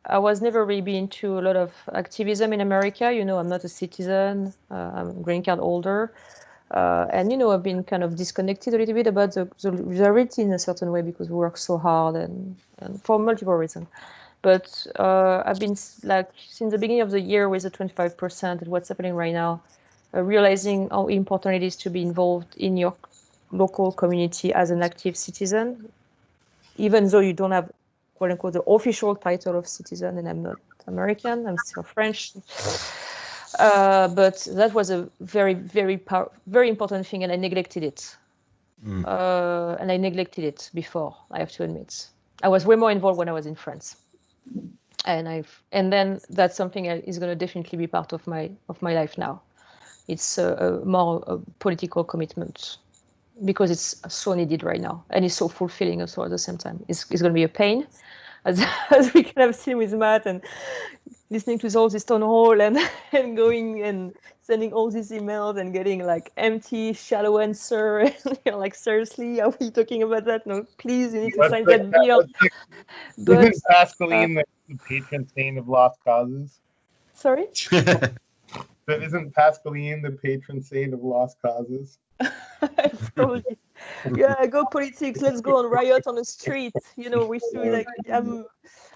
I was never really been into a lot of activism in America. I'm not a citizen. I'm a green card holder. And I've been kind of disconnected a little bit about the reality in a certain way, because we work so hard and for multiple reasons. But I've been since the beginning of the year with the 25% and what's happening right now, realizing how important it is to be involved in your local community as an active citizen, even though you don't have, quote unquote, the official title of citizen, and I'm not American, I'm still French. But that was a very, very very important thing, and I neglected it. And I neglected it before, I have to admit. I was way more involved when I was in France. And then that's something that is going to definitely be part of my life now. It's more a political commitment, because it's so needed right now, and it's so fulfilling also at the same time. It's going to be a pain, as we can have seen with Matt, and listening to all this town hall and and going and sending all these emails and getting like empty, shallow answer. And you're like, seriously, are we talking about that? No, please, you need to sign that bill. But Isn't Pascaline the patron saint of lost causes? sorry. But isn't Pascaline the patron saint of lost causes? Probably. Yeah, go politics. Let's go on riot on the street. You know, we feel like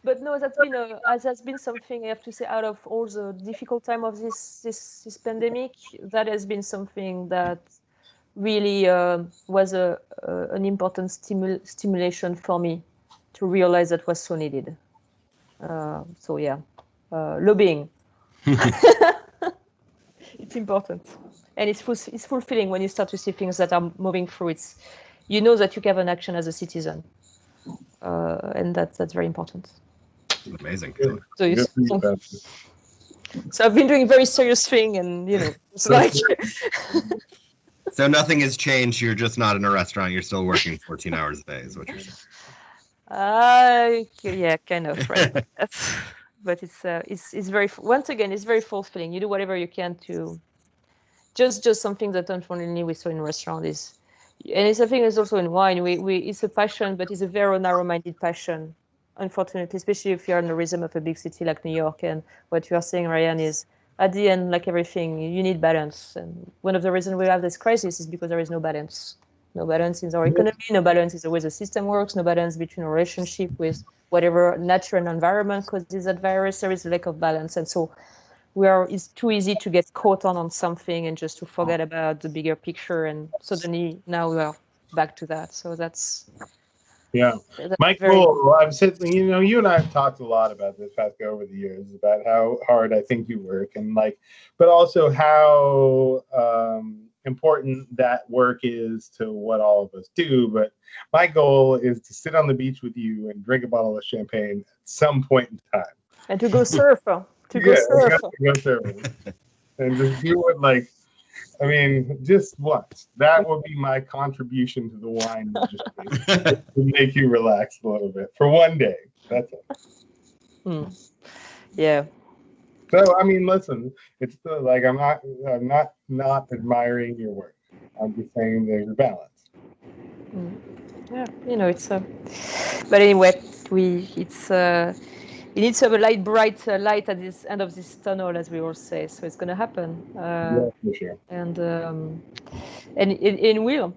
but no, that's been has been something I have to say. Out of all the difficult time of this pandemic, that has been something that really was an important stimulation for me to realize that was so needed. So yeah, lobbying. It's important, and it's fulfilling when you start to see things that are moving through. You know that you can have an action as a citizen, and that's very important. Amazing. So I've been doing a very serious thing, and you know, it's like. So nothing has changed. You're just not in a restaurant. You're still working 14 hours a day, is what you're saying. Yeah, kind of, right. But it's very, once again, it's very fulfilling. You do whatever you can to just something that unfortunately we saw in restaurant is, and it's a thing that's also in wine. It's a passion, but it's a very narrow-minded passion, unfortunately, especially if you're in the rhythm of a big city like New York. And what you are saying, Ryan, is at the end, like everything, you need balance. And one of the reasons we have this crisis is because there is no balance. No balance in our economy, no balance in the way the system works, no balance between a relationship with whatever nature and environment causes that virus. There is a lack of balance. And so it's too easy to get caught on something and just to forget about the bigger picture. And suddenly now we are back to that. So that's Michael, I've said, you and I have talked a lot about this, Pascal, over the years, about how hard I think you work, and but also how important that work is to what all of us do. But my goal is to sit on the beach with you and drink a bottle of champagne at some point in time. And to go surf. Go surfing. And just do it just once. That will be my contribution to the wine industry, to make you relax a little bit for one day. That's it. Yeah. So listen, it's I'm not admiring your work. I'm just saying there's a balance. Yeah, it's but anyway, you need to have a bright light at this end of this tunnel, as we all say. So it's going to happen. Yeah, for sure. And it will.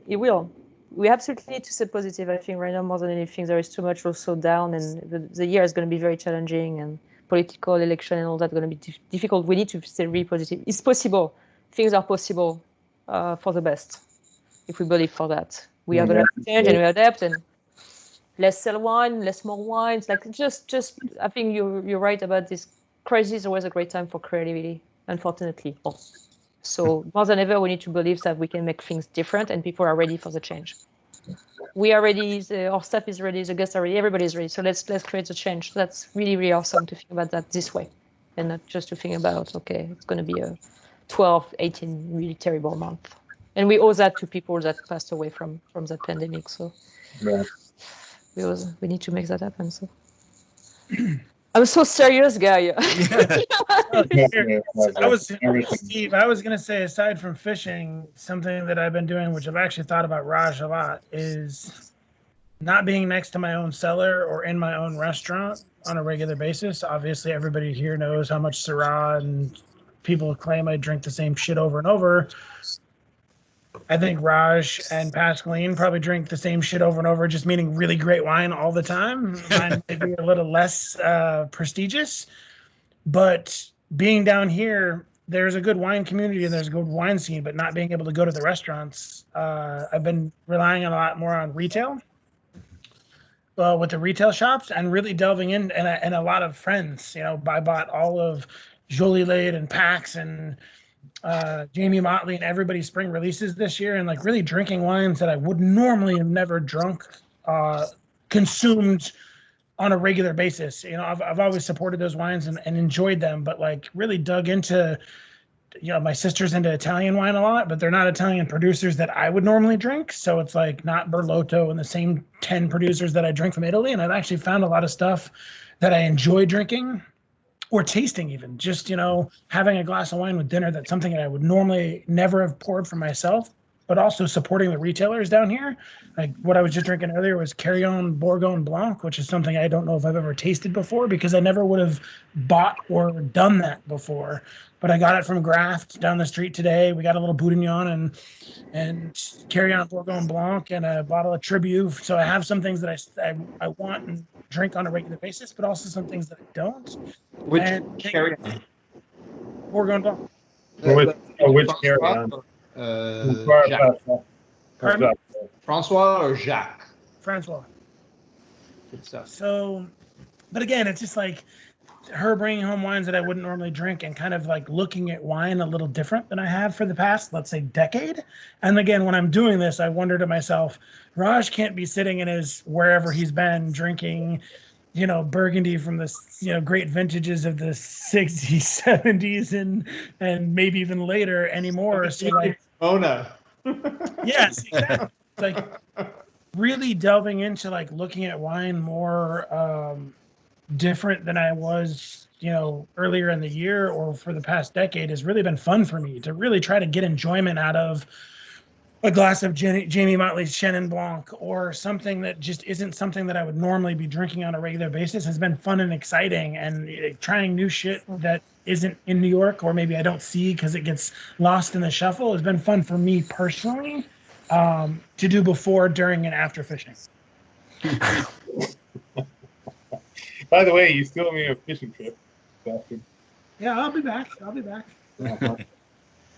We absolutely need to stay positive. I think right now more than anything, there is too much also down, and the year is going to be very challenging, and political election and all that going to be difficult. We need to stay really positive. It's possible. Things are possible for the best if we believe for that. We are going to change and we adapt, and less sell wine, less more wines. Like just I think you're right about this crisis is always a great time for creativity, unfortunately. So more than ever, we need to believe that we can make things different, and people are ready for the change. We are ready. Our staff is ready. The guests are ready. Everybody's ready. So let's create the change. That's really, really awesome to think about that this way, and not just to think about it's going to be a 12, 18 really terrible month, and we owe that to people that passed away from that pandemic. So we need to make that happen. So. I'm so serious, guy. Steve, I was going to say, aside from fishing, something that I've been doing, which I've actually thought about Raj a lot, is not being next to my own cellar or in my own restaurant on a regular basis. Obviously, everybody here knows how much Syrah, and people claim I drink the same shit over and over. I think Raj and Pascaline probably drink the same shit over and over, just meaning really great wine all the time. Mine may be a little less prestigious, but being down here, there's a good wine community and there's a good wine scene, but not being able to go to the restaurants. I've been relying a lot more on retail with the retail shops, and really delving in, and a lot of friends. I bought all of Jolie Lade and Pax and Jamie Motley and everybody's spring releases this year, and really drinking wines that I would normally have never drunk, consumed on a regular basis. I've always supported those wines and enjoyed them, but really dug into, my sister's into Italian wine a lot, but they're not Italian producers that I would normally drink. So it's not Berlotto and the same 10 producers that I drink from Italy. And I've actually found a lot of stuff that I enjoy drinking or tasting even. Just, having a glass of wine with dinner, that's something that I would normally never have poured for myself, but also supporting the retailers down here. Like what I was just drinking earlier was Carillon Bourgogne Blanc, which is something I don't know if I've ever tasted before because I never would have bought or done that before. But I got it from Graft down the street today. We got a little Bourguignon and Carillon Bourgogne Blanc and a bottle of Tribute. So I have some things that I want and drink on a regular basis, but also some things that I don't. Which And carry on? Bourgogne Blanc. Which carry-on? Jacques. Pardon? Francois or Jacques? Francois. Good stuff. So, but again, it's just like her bringing home wines that I wouldn't normally drink and kind of like looking at wine a little different than I have for the past, let's say, decade. And again, when I'm doing this, I wonder to myself, Raj can't be sitting in his wherever he's been drinking, Burgundy from the, great vintages of the 60s, 70s, and maybe even later anymore. So like, Mona. yes, exactly. It's like really delving into like looking at wine more different than I was, earlier in the year or for the past decade has really been fun for me to really try to get enjoyment out of a glass of Jamie Motley's Chenin Blanc or something that just isn't something that I would normally be drinking on a regular basis has been fun and exciting, and trying new shit that isn't in New York or maybe I don't see because it gets lost in the shuffle has been fun for me personally to do before, during, and after fishing. By the way, you still owe me a fishing trip, bastard. Yeah, I'll be back.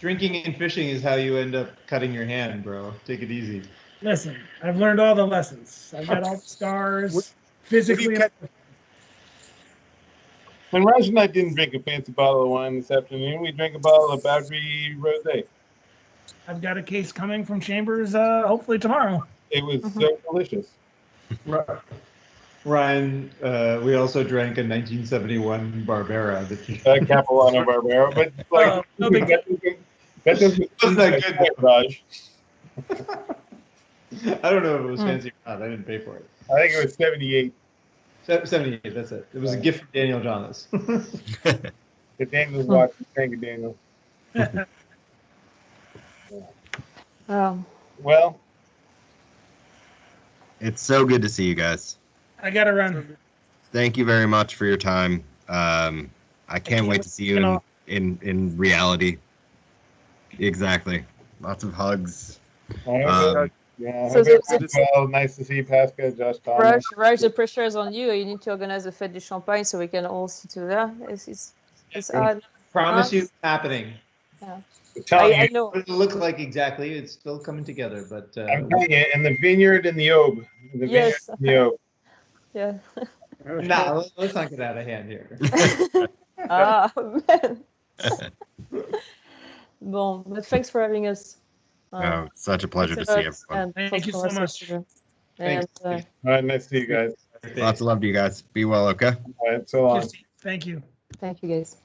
Drinking and fishing is how you end up cutting your hand, bro. Take it easy. Listen, I've learned all the lessons. I've got all the scars physically. When Raj and I didn't drink a fancy bottle of wine this afternoon, we drank a bottle of Boundary Rosé. I've got a case coming from Chambers hopefully tomorrow. It was so delicious. Ryan, we also drank a 1971 Barbera. Capilano Barbera, but like no big deal. that doesn't Wasn't that good, Raj. I don't know if it was fancy or not. I didn't pay for it. I think it was 78. 78, that's it. It was a gift from Daniel Jonas. The Daniel's watching. Thank you, Daniel. Well, It's so good to see you guys. I gotta run. Thank you very much for your time. I can't wait to see you in reality. Exactly. Lots of hugs. yeah. So Well, nice to see you, Pascal, Josh Thomas. Raj, the pressure is on you. You need to organize a fête du champagne so we can all sit together. It's hard. Promise you it's happening. I know. What it'll look like exactly, it's still coming together, but I'm telling you, in the vineyard in the Aube. Yes. Vineyard in the Aube. Yeah. nah, let's not get out of hand here. Man. Bon, but thanks for having us. Oh, such a pleasure to see everyone. Thank you so much. And, All right, nice to see you guys. Lots of love to you guys. Be well, okay? All right, so long. Thank you. thank you, guys.